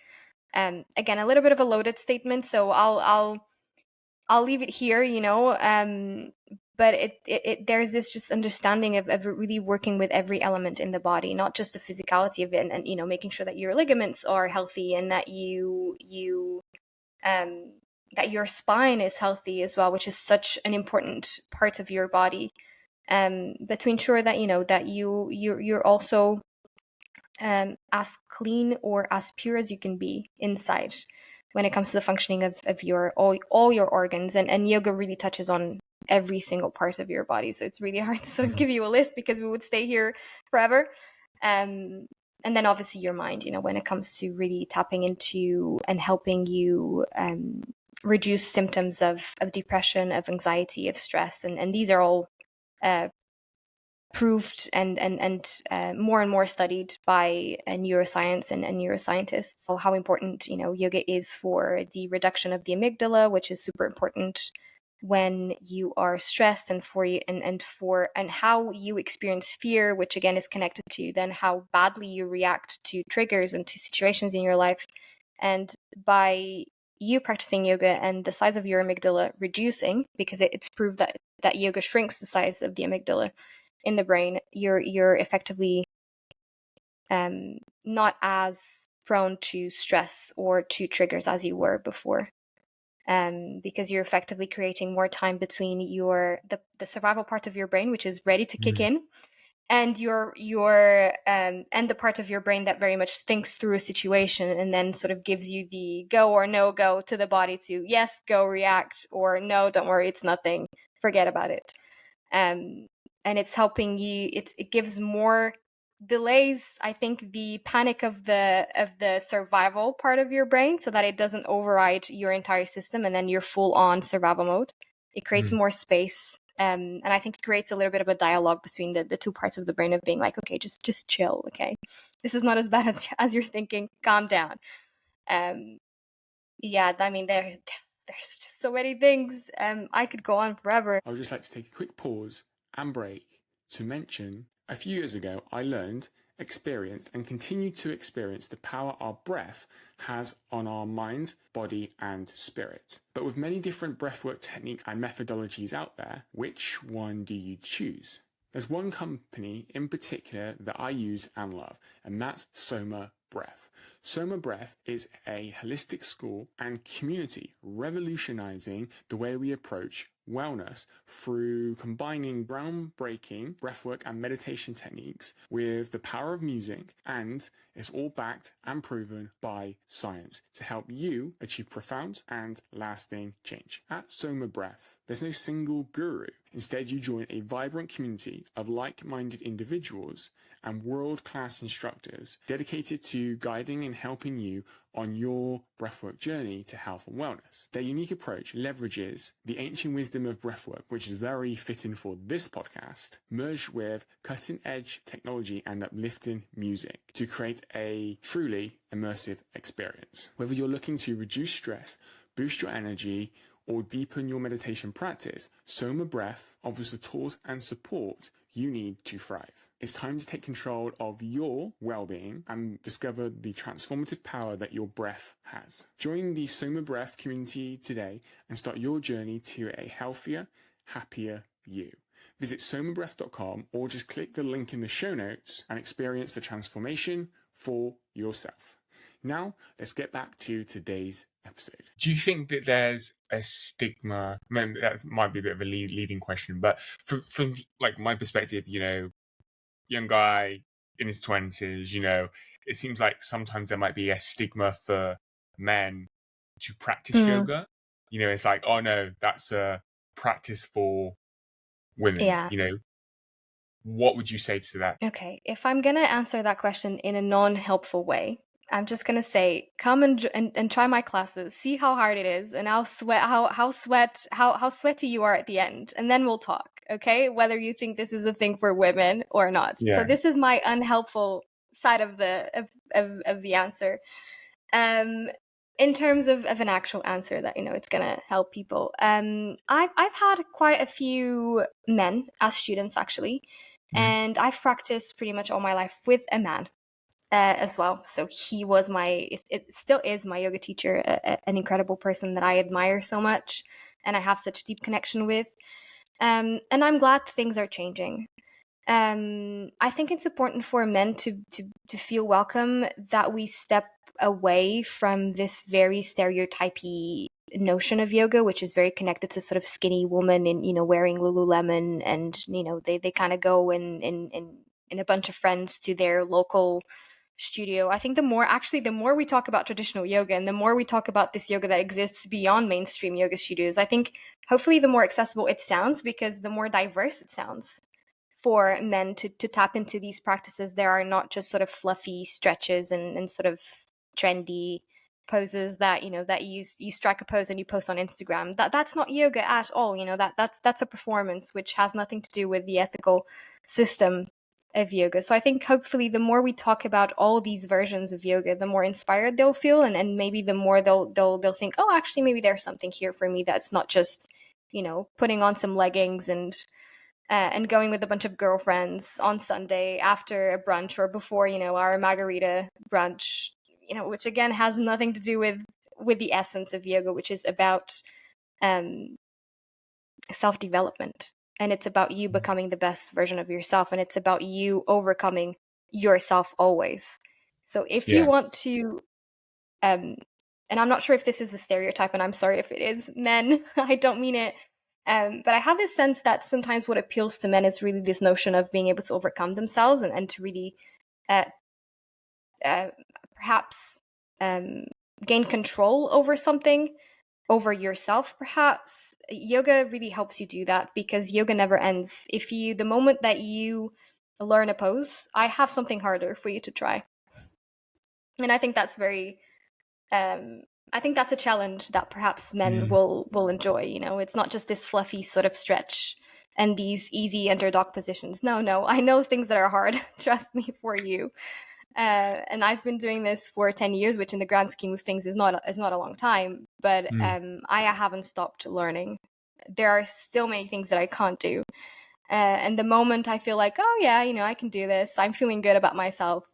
Again, a little bit of a loaded statement, so I'll leave it here, but it there's this just understanding of really working with every element in the body, not just the physicality of it, and making sure that your ligaments are healthy, and that that your spine is healthy as well, which is such an important part of your body. but to ensure that that you're also as clean or as pure as you can be inside when it comes to the functioning of your all your organs. And yoga really touches on every single part of your body, so it's really hard to sort of give you a list because we would stay here forever. And then obviously your mind, when it comes to really tapping into and helping you reduce symptoms of depression, of anxiety, of stress, and these are all proved and more studied by neuroscience and neuroscientists. So how important yoga is for the reduction of the amygdala, which is super important when you are stressed, and for you and how you experience fear, which again is connected to then how badly you react to triggers and to situations in your life. And by you practicing yoga and the size of your amygdala reducing, because it's proved that yoga shrinks the size of the amygdala in the brain, you're effectively not as prone to stress or to triggers as you were before, because you're effectively creating more time between the survival part of your brain, which is ready to kick in, and your and the part of your brain that very much thinks through a situation and then sort of gives you the go or no go to the body to yes, go, react, or no, don't worry, it's nothing, forget about it. And it's helping you. It gives more delays, I think, the panic of the survival part of your brain, so that it doesn't override your entire system and then you're full on survival mode. It creates more space, and I think it creates a little bit of a dialogue between the two parts of the brain of being like, okay, just chill, okay, this is not as bad as you're thinking, calm down. Yeah, I mean, there's just so many things. I could go on forever. I would just like to take a quick pause and break to mention a few years ago I learned, experienced, and continue to experience the power our breath has on our mind, body, and spirit. But with many different breathwork techniques and methodologies out there, which one do you choose? There's one company in particular that I use and love, and that's Soma Breath. Soma Breath is a holistic school and community revolutionizing the way we approach wellness through combining groundbreaking breathwork and meditation techniques with the power of music, and it's all backed and proven by science to help you achieve profound and lasting change. At Soma Breath, there's no single guru. Instead, you join a vibrant community of like-minded individuals and world-class instructors dedicated to guiding and helping you on your breathwork journey to health and wellness. Their unique approach leverages the ancient wisdom of breathwork, which is very fitting for this podcast, merged with cutting-edge technology and uplifting music to create a truly immersive experience. Whether you're looking to reduce stress, boost your energy, or deepen your meditation practice, Soma Breath offers the tools and support you need to thrive. It's time to take control of your well-being and discover the transformative power that your breath has. Join the Soma Breath community today and start your journey to a healthier, happier you. Visit somabreath.com or just click the link in the show notes and experience the transformation for yourself. Now, let's get back to today's episode. Do you think that there's a stigma? I mean, that might be a bit of a leading question, but from like my perspective, young guy in his 20s, it seems like sometimes there might be a stigma for men to practice yoga. It's like, oh no, that's a practice for women. Yeah. What would you say to that? Okay, if I'm gonna answer that question in a non-helpful way, I'm just gonna say, come and try my classes, see how hard it is, and how sweaty you are at the end, and then we'll talk. Okay, whether you think this is a thing for women or not. Yeah. So this is my unhelpful side of the answer. In terms of an actual answer that it's gonna help people. I've had quite a few men as students actually. And I've practiced pretty much all my life with a man as well. So he was it still is my yoga teacher, an incredible person that I admire so much and I have such a deep connection with. And I'm glad things are changing. I think it's important for men to feel welcome, that we step away from this very stereotypy notion of yoga, which is very connected to sort of skinny woman and, you know, wearing Lululemon, and, you know, they kind of go in a bunch of friends to their local studio. I think the more we talk about traditional yoga and the more we talk about this yoga that exists beyond mainstream yoga studios, I think hopefully the more accessible it sounds, because the more diverse it sounds for men to tap into these practices. There are not just sort of fluffy stretches and sort of trendy poses that, you know, that you strike a pose and you post on Instagram. That's not yoga at all. You know, that's a performance which has nothing to do with the ethical system of yoga. So I think hopefully the more we talk about all these versions of yoga, the more inspired they'll feel, and maybe the more they'll think, oh, actually maybe there's something here for me that's not just, you know, putting on some leggings and going with a bunch of girlfriends on Sunday after a brunch or before, you know, our margarita brunch, you know, which again has nothing to do with the essence of yoga, which is about self-development. And it's about you becoming the best version of yourself, and it's about you overcoming yourself always. So if you want to, and I'm not sure if this is a stereotype, and I'm sorry if it is, men, I don't mean it. But I have this sense that sometimes what appeals to men is really this notion of being able to overcome themselves and to really perhaps gain control over something, over yourself, perhaps. Yoga really helps you do that, because yoga never ends. The moment that you learn a pose, I have something harder for you to try. And I think that's I think that's a challenge that perhaps men will enjoy. You know, it's not just this fluffy sort of stretch and these easy underdog positions. No, I know things that are hard. Trust me, for you. And I've been doing this for 10 years, which in the grand scheme of things is not a long time. But I haven't stopped learning. There are still many things that I can't do. And the moment I feel like, oh yeah, you know, I can do this, I'm feeling good about myself,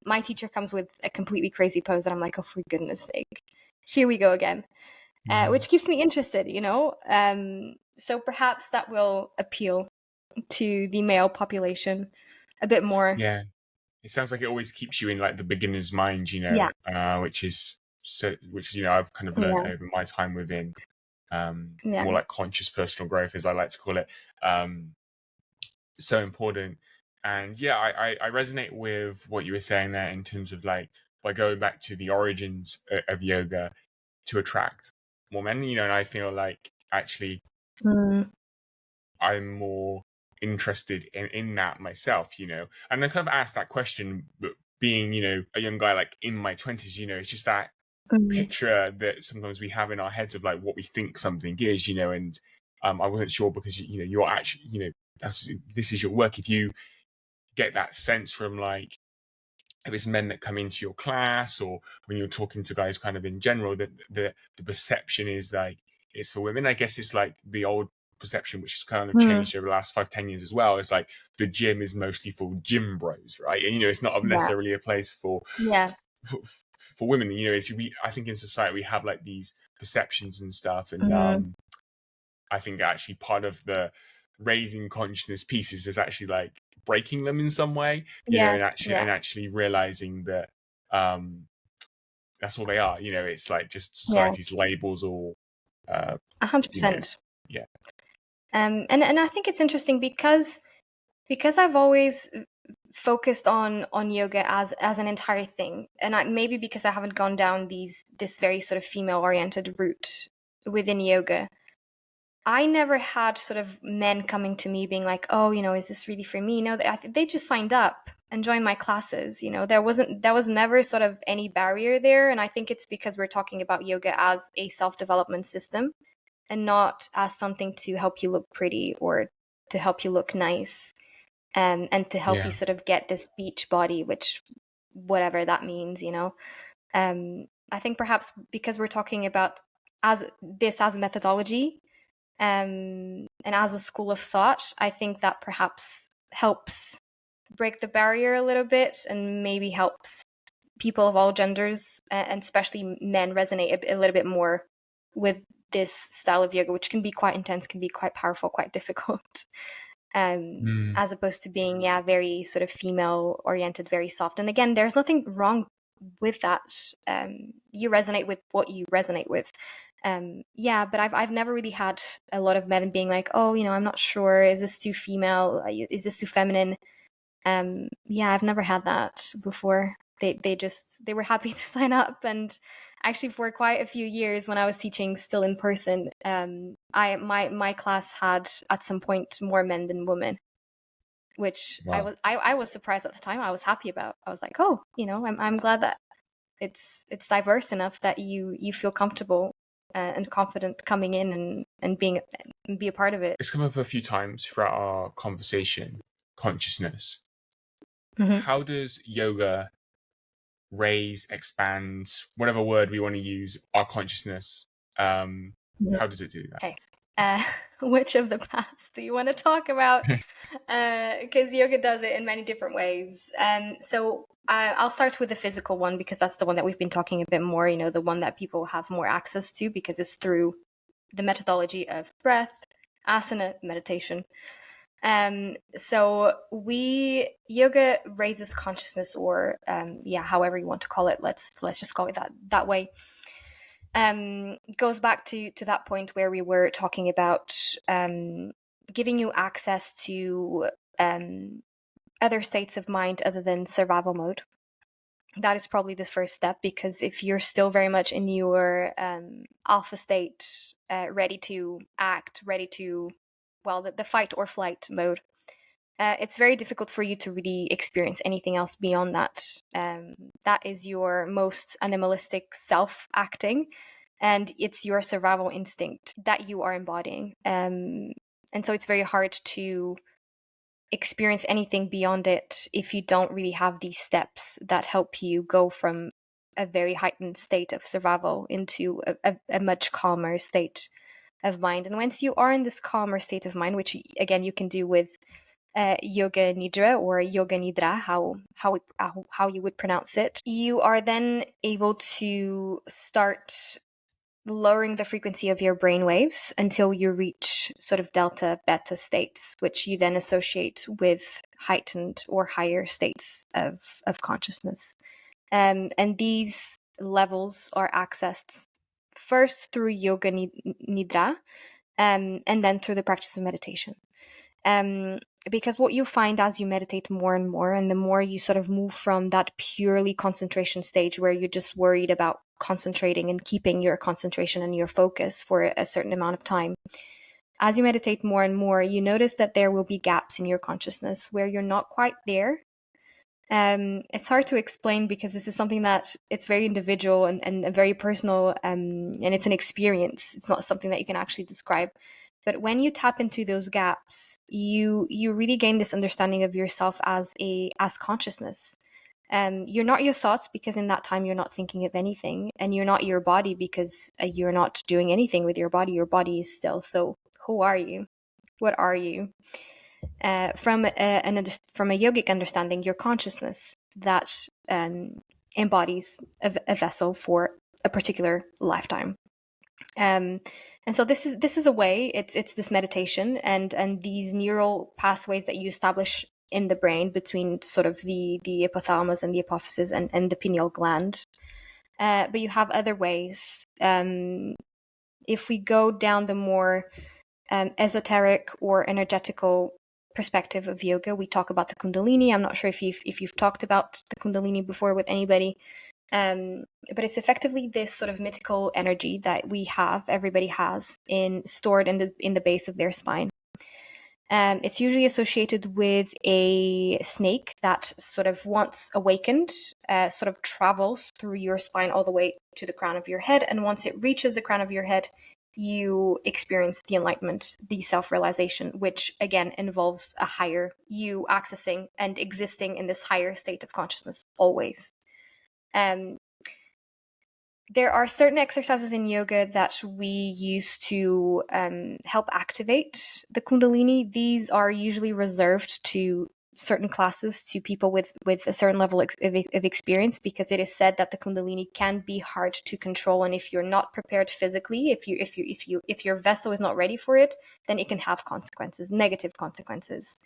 my teacher comes with a completely crazy pose and I'm like, oh, for goodness sake, here we go again. Which keeps me interested, you know. So perhaps that will appeal to the male population a bit more. Yeah. It sounds like it always keeps you in like the beginner's mind, you know, which you know I've kind of learned over my time within more like conscious personal growth, as I like to call it. So important. And yeah, I resonate with what you were saying there in terms of like, by going back to the origins of yoga to attract more men, you know, and I feel like actually I'm more interested in that myself, you know. And I kind of asked that question, but being, you know, a young guy like in my 20s, you know, it's just that picture that sometimes we have in our heads of like what we think something is, you know. And I wasn't sure, because you know, you're actually, you know, this is your work. If you get that sense from like, if it's men that come into your class, or when you're talking to guys kind of in general, that the perception is like it's for women. I guess it's like the old perception, which has kind of changed over the last 5-10 years as well. It's like the gym is mostly for gym bros, right? And you know, it's not necessarily a place for women. You know, I think in society we have like these perceptions and stuff, and I think actually part of the raising consciousness pieces is actually like breaking them in some way, you know, and actually realizing that that's all they are. You know, it's like just society's labels, or 100%. Yeah. And I think it's interesting because I've always focused on yoga as an entire thing, and maybe because I haven't gone down this very sort of female oriented route within yoga, I never had sort of men coming to me being like, oh, you know, is this really for me? No, they just signed up and joined my classes. You know, there was never sort of any barrier there. And I think it's because we're talking about yoga as a self-development system and not as something to help you look pretty or to help you look nice, and to help you sort of get this beach body, which whatever that means, you know. I think perhaps because we're talking about as a methodology, and as a school of thought, I think that perhaps helps break the barrier a little bit, and maybe helps people of all genders, and especially men, resonate a little bit more with this style of yoga, which can be quite intense, can be quite powerful, quite difficult, as opposed to being very sort of female oriented, very soft. And again, there's nothing wrong with that. You resonate with what you resonate with. But I've never really had a lot of men being like, oh, I'm not sure, is this too female, is this too feminine? I've nenever had that before. They were happy to sign up. And actually, for quite a few years when I was teaching still in person, my class had at some point more men than women, which Wow. I was surprised at the time. I was happy about. I was like, oh, I'm glad that it's diverse enough that you feel comfortable and confident coming in and be a part of it. It's come up a few times throughout our conversation, consciousness. Mm-hmm. How does yoga raise, expand, whatever word we want to use, our consciousness? How does it do that? Okay. Which of the paths do you want to talk about? Because yoga does it in many different ways. So I'll start with the physical one, because that's the one that we've been talking a bit more, the one that people have more access to, because it's through the methodology of breath, asana, meditation. So yoga raises consciousness, or however you want to call it. Let's just call it that way. Goes back to that point where we were talking about giving you access to other states of mind other than survival mode. That is probably the first step, because if you're still very much in your alpha state, ready to act, ready to, the fight or flight mode, it's very difficult for you to really experience anything else beyond that. That is your most animalistic self acting, and it's your survival instinct that you are embodying. And so it's very hard to experience anything beyond it if you don't really have these steps that help you go from a very heightened state of survival into a much calmer state of mind. And once you are in this calmer state of mind, which again you can do with yoga-nidra or yoga-nidra, how you would pronounce it, you are then able to start lowering the frequency of your brain waves until you reach sort of delta beta states, which you then associate with heightened or higher states of consciousness. And these levels are accessed first through yoga nidra, and then through the practice of meditation. Because what you find as you meditate more and more, and the more you sort of move from that purely concentration stage where you're just worried about concentrating and keeping your concentration and your focus for a certain amount of time, as you meditate more and more, you notice that there will be gaps in your consciousness where you're not quite there. It's hard to explain, because this is something that it's very individual and very personal, and it's an experience. It's not something that you can actually describe. But when you tap into those gaps, you really gain this understanding of yourself as consciousness. You're not your thoughts, because in that time you're not thinking of anything, and you're not your body, because you're not doing anything with your body. Your body is still. So who are you? What are you? From a yogic understanding, your consciousness that embodies a vessel for a particular lifetime. And so this is a way. It's this meditation and these neural pathways that you establish in the brain between sort of the hypothalamus and the apophysis and the pineal gland. But you have other ways. If we go down the more esoteric or energetical perspective of yoga, we talk about the Kundalini. I'm not sure if you've talked about the Kundalini before with anybody. But it's effectively this sort of mythical energy that everybody has stored in the base of their spine. It's usually associated with a snake that sort of, once awakened, sort of travels through your spine all the way to the crown of your head. And once it reaches the crown of your head, you experience the enlightenment, the self-realization, which again involves a higher you accessing and existing in this higher state of consciousness always. There are certain exercises in yoga that we use to help activate the Kundalini. These are usually reserved to certain classes, to people with a certain level of experience, because it is said that the Kundalini can be hard to control, and if you're not prepared physically, if your vessel is not ready for it, then it can have consequences, negative consequences.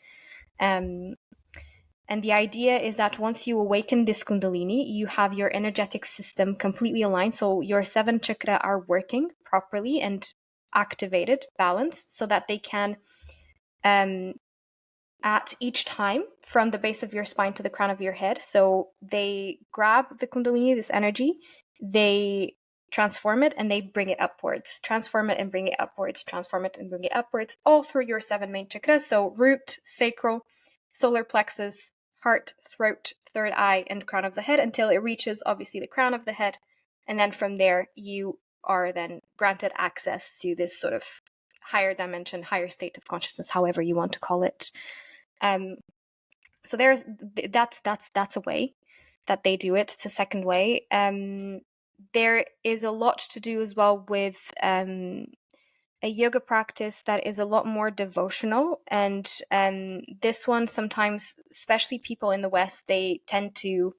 And the idea is that once you awaken this Kundalini, you have your energetic system completely aligned. So your 7 chakra are working properly and activated, balanced, so that they can, at each time from the base of your spine to the crown of your head. So they grab the Kundalini, this energy, they transform it and they bring it upwards, transform it and bring it upwards, transform it and bring it upwards, all through your 7 main chakras. So root, sacral, solar plexus, heart, throat, third eye, and crown of the head, until it reaches obviously the crown of the head. And then from there, you are then granted access to this sort of higher dimension, higher state of consciousness, however you want to call it. So that's a way that they do it. It's a second way. There is a lot to do as well with a yoga practice that is a lot more devotional, and this one sometimes, especially people in the West, they tend to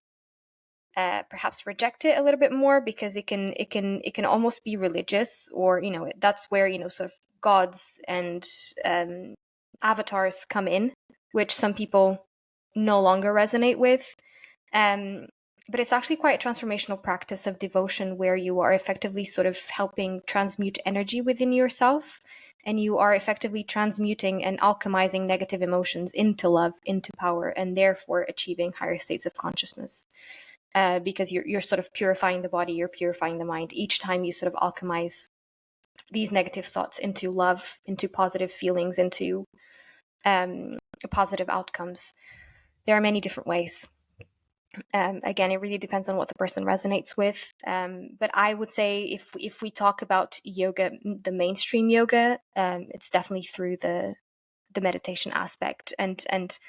perhaps reject it a little bit more, because it can almost be religious, or that's where sort of gods and avatars come in, which some people no longer resonate with. But it's actually quite a transformational practice of devotion, where you are effectively sort of helping transmute energy within yourself, and you are effectively transmuting and alchemizing negative emotions into love, into power, and therefore achieving higher states of consciousness. Because you're sort of purifying the body, you're purifying the mind. Each time you sort of alchemize these negative thoughts into love, into positive feelings, into positive outcomes. There are many different ways. Again, it really depends on what the person resonates with. But I would say if we talk about yoga, the mainstream yoga, it's definitely through the meditation aspect, and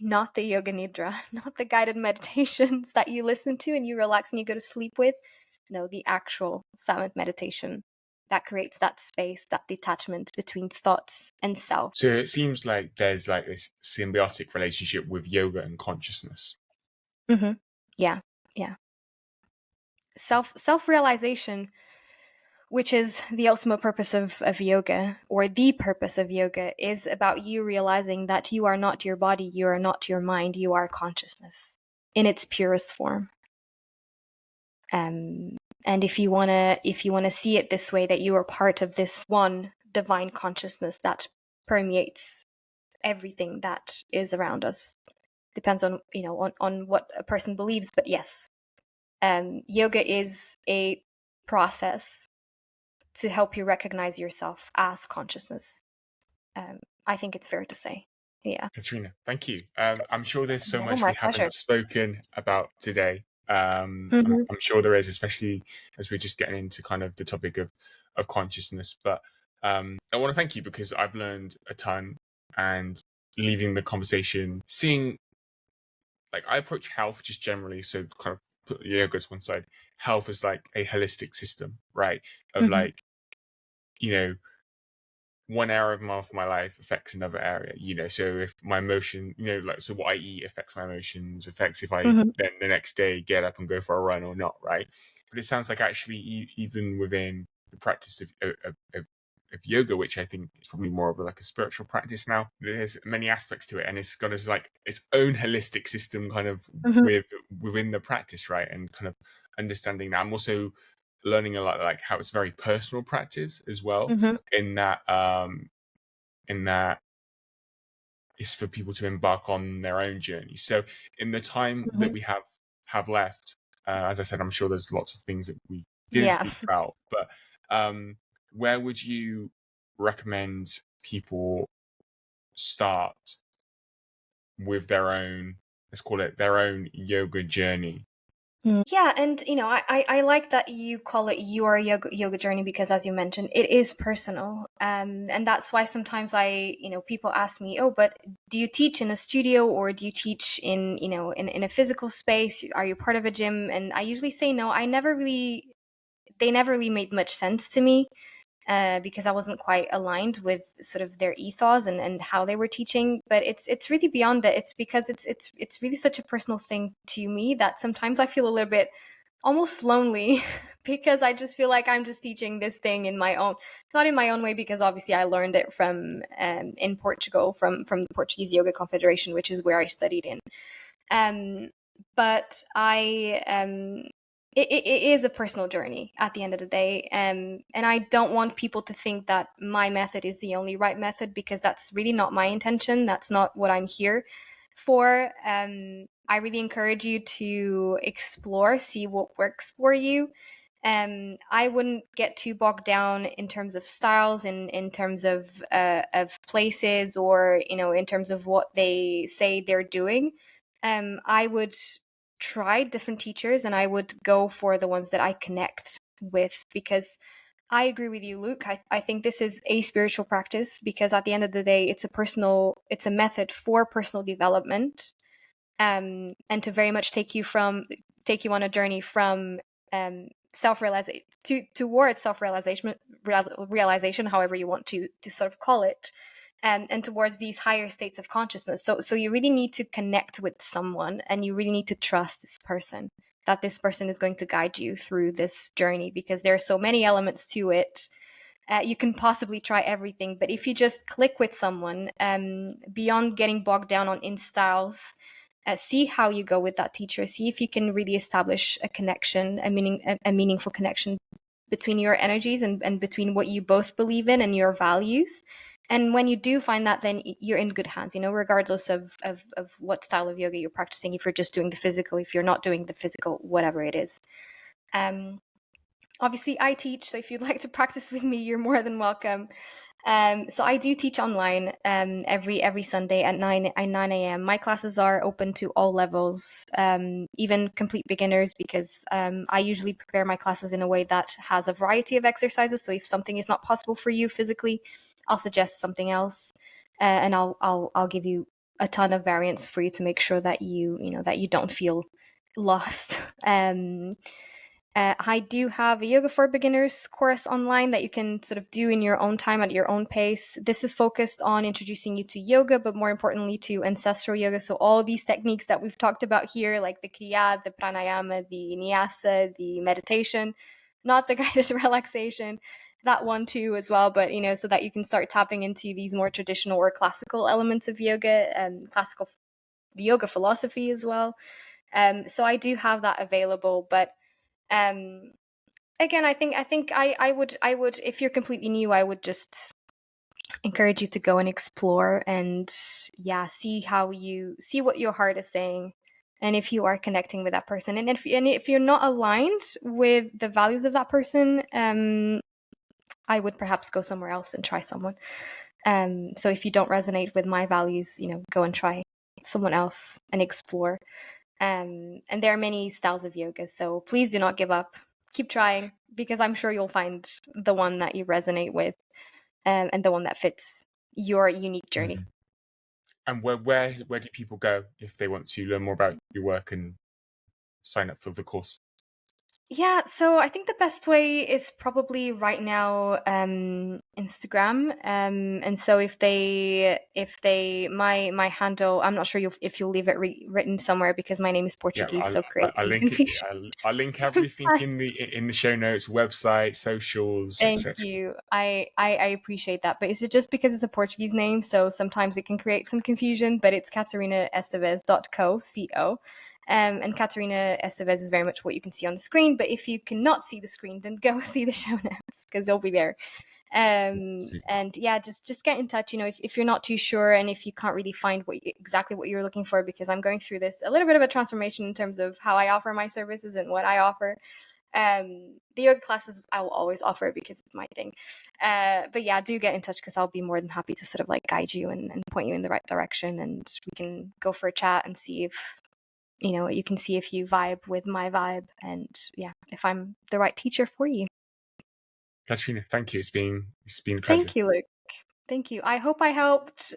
not the yoga-nidra, not the guided meditations that you listen to and you relax and you go to sleep with. No, the actual silent meditation that creates that space, that detachment between thoughts and self. So it seems like there's like this symbiotic relationship with yoga and consciousness. Mm-hmm. Yeah. Self-realization, which is the ultimate purpose of yoga, or the purpose of yoga, is about you realizing that you are not your body, you are not your mind, you are consciousness in its purest form. And if you wanna see it this way, that you are part of this one divine consciousness that permeates everything that is around us. Depends on on what a person believes, but yes, yoga is a process to help you recognize yourself as consciousness. I think it's fair to say. Yeah. Catarina, thank you. I'm sure there's so No, much my we pleasure. haven't spoken about today. Mm-hmm. I'm sure there is, especially as we're just getting into kind of the topic of consciousness. But I want to thank you, because I've learned a ton, and leaving the conversation, seeing, like, I approach health just generally, so kind of put yoga to one side, health is like a holistic system, right? Of Mm-hmm. like, one area of my life affects another area, so if my emotion, like, so what I eat affects my emotions, affects if I Mm-hmm. then the next day get up and go for a run or not, right? But it sounds like actually even within the practice of yoga, which I think is probably more of like a spiritual practice now, there's many aspects to it, and it's got this like its own holistic system kind of Mm-hmm. within the practice, right? And kind of understanding that. I'm also learning a lot, like how it's very personal practice as well, Mm-hmm. in that it's for people to embark on their own journey. So in the time that Mm-hmm. we have left, as I said, I'm sure there's lots of things that we didn't Yeah. speak about, but where would you recommend people start with their own, let's call it their own yoga journey? Yeah, and I like that you call it your yoga journey, because as you mentioned, it is personal. And that's why sometimes people ask me, "Oh, but do you teach in a studio, or do you teach in, in a physical space? Are you part of a gym?" And I usually say no. They never really made much sense to me. Because I wasn't quite aligned with sort of their ethos and how they were teaching. But it's really beyond that. It's because it's really such a personal thing to me that sometimes I feel a little bit almost lonely because I just feel like I'm just teaching this thing in my own, not in my own way, because obviously I learned it from in Portugal from the Portuguese Yoga Confederation, which is where I studied in. But it is a personal journey at the end of the day. And I don't want people to think that my method is the only right method, because that's really not my intention. That's not what I'm here for. I really encourage you to explore, see what works for you. I wouldn't get too bogged down in terms of styles, in terms of places, or in terms of what they say they're doing. I would try different teachers, and I would go for the ones that I connect with, because I agree with you, Luke. I think this is a spiritual practice, because at the end of the day, it's a method for personal development, and to very much take you on a journey from self-realization towards realization, however you want to sort of call it, and towards these higher states of consciousness. So you really need to connect with someone, and you really need to trust this person, that this person is going to guide you through this journey, because there are so many elements to it. You can possibly try everything, but if you just click with someone, beyond getting bogged down on in styles, see how you go with that teacher. See if you can really establish a connection, a meaningful connection between your energies, and between what you both believe in and your values. And when you do find that, then you're in good hands, regardless of what style of yoga you're practicing. If you're just doing the physical, if you're not doing the physical, whatever it is. Obviously, I teach, so if you'd like to practice with me, you're more than welcome. So I do teach online every Sunday at 9 a.m. My classes are open to all levels, even complete beginners, because I usually prepare my classes in a way that has a variety of exercises. So if something is not possible for you physically, I'll suggest something else, and I'll give you a ton of variants for you to make sure that you don't feel lost. I do have a Yoga for Beginners course online that you can sort of do in your own time at your own pace. This is focused on introducing you to yoga, but more importantly to ancestral yoga. So all these techniques that we've talked about here, like the Kriya, the Pranayama, the Nyasa, the meditation, not the guided relaxation, that one too as well, but so that you can start tapping into these more traditional or classical elements of yoga, and classical yoga philosophy as well. So I do have that available, but again, I think I would, if you're completely new, I would just encourage you to go and explore, and see what your heart is saying, and if you are connecting with that person, and if you're not aligned with the values of that person, I would perhaps go somewhere else and try someone. So if you don't resonate with my values, go and try someone else and explore. And there are many styles of yoga, so please do not give up. Keep trying, because I'm sure you'll find the one that you resonate with, and the one that fits your unique journey. And where do people go if they want to learn more about your work and sign up for the course? Yeah, so I think the best way is probably right now Instagram. And so if they my handle, I'm not sure if you'll leave it written somewhere, because my name is Portuguese, so create some confusion. I'll link everything in the show notes, website, socials, Thank etc. you. I appreciate that. But is it just because it's a Portuguese name, so sometimes it can create some confusion? But it's catarinaesteves.co. And Catarina Esteves is very much what you can see on the screen. But if you cannot see the screen, then go see the show notes, because they'll be there. And just get in touch. If you're not too sure, and if you can't really find exactly what you're looking for, because I'm going through a little bit of a transformation in terms of how I offer my services and what I offer. The yoga classes I will always offer, because it's my thing. But yeah, do get in touch, because I'll be more than happy to sort of like guide you and point you in the right direction, and we can go for a chat and see if you can see if you vibe with my vibe, and if I'm the right teacher for you. Catarina, thank you. It's been a pleasure. Thank you, Luke. Thank you. I hope I helped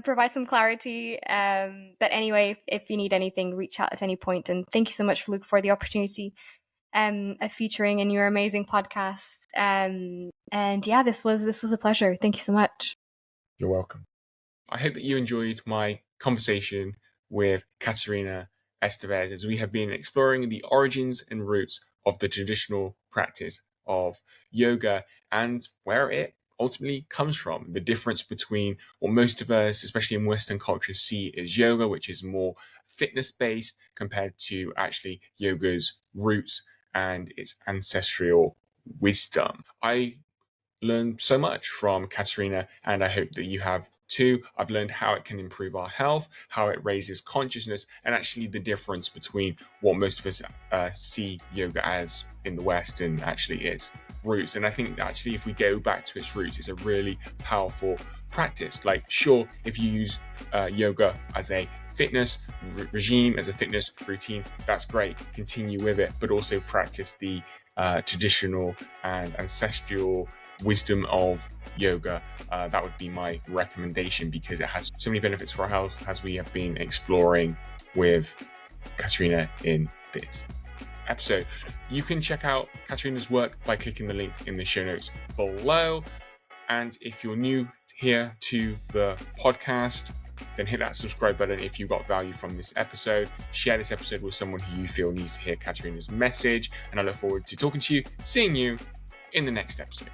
provide some clarity. But anyway, if you need anything, reach out at any point. And thank you so much, Luke, for the opportunity of featuring in your amazing podcast. And this was a pleasure. Thank you so much. You're welcome. I hope that you enjoyed my conversation with Catarina Esteves, as we have been exploring the origins and roots of the traditional practice of yoga and where it ultimately comes from. The difference between what most of us, especially in Western culture, see as yoga, which is more fitness-based, compared to actually yoga's roots and its ancestral wisdom. I learned so much from Catarina, and I hope that you have too. I've learned how it can improve our health, how it raises consciousness, and actually the difference between what most of us see yoga as in the West and actually its roots. And I think actually if we go back to its roots, it's a really powerful practice. Like, sure, if you use yoga as a fitness regime, as a fitness routine, that's great, continue with it, but also practice the traditional and ancestral wisdom of yoga. That would be my recommendation, because it has so many benefits for our health, as we have been exploring with Catarina in this episode. You can check out Catarina's work by clicking the link in the show notes below. And if you're new here to the podcast, then hit that subscribe button if you got value from this episode. Share this episode with someone who you feel needs to hear Catarina's message. And I look forward to talking to you, seeing you in the next episode.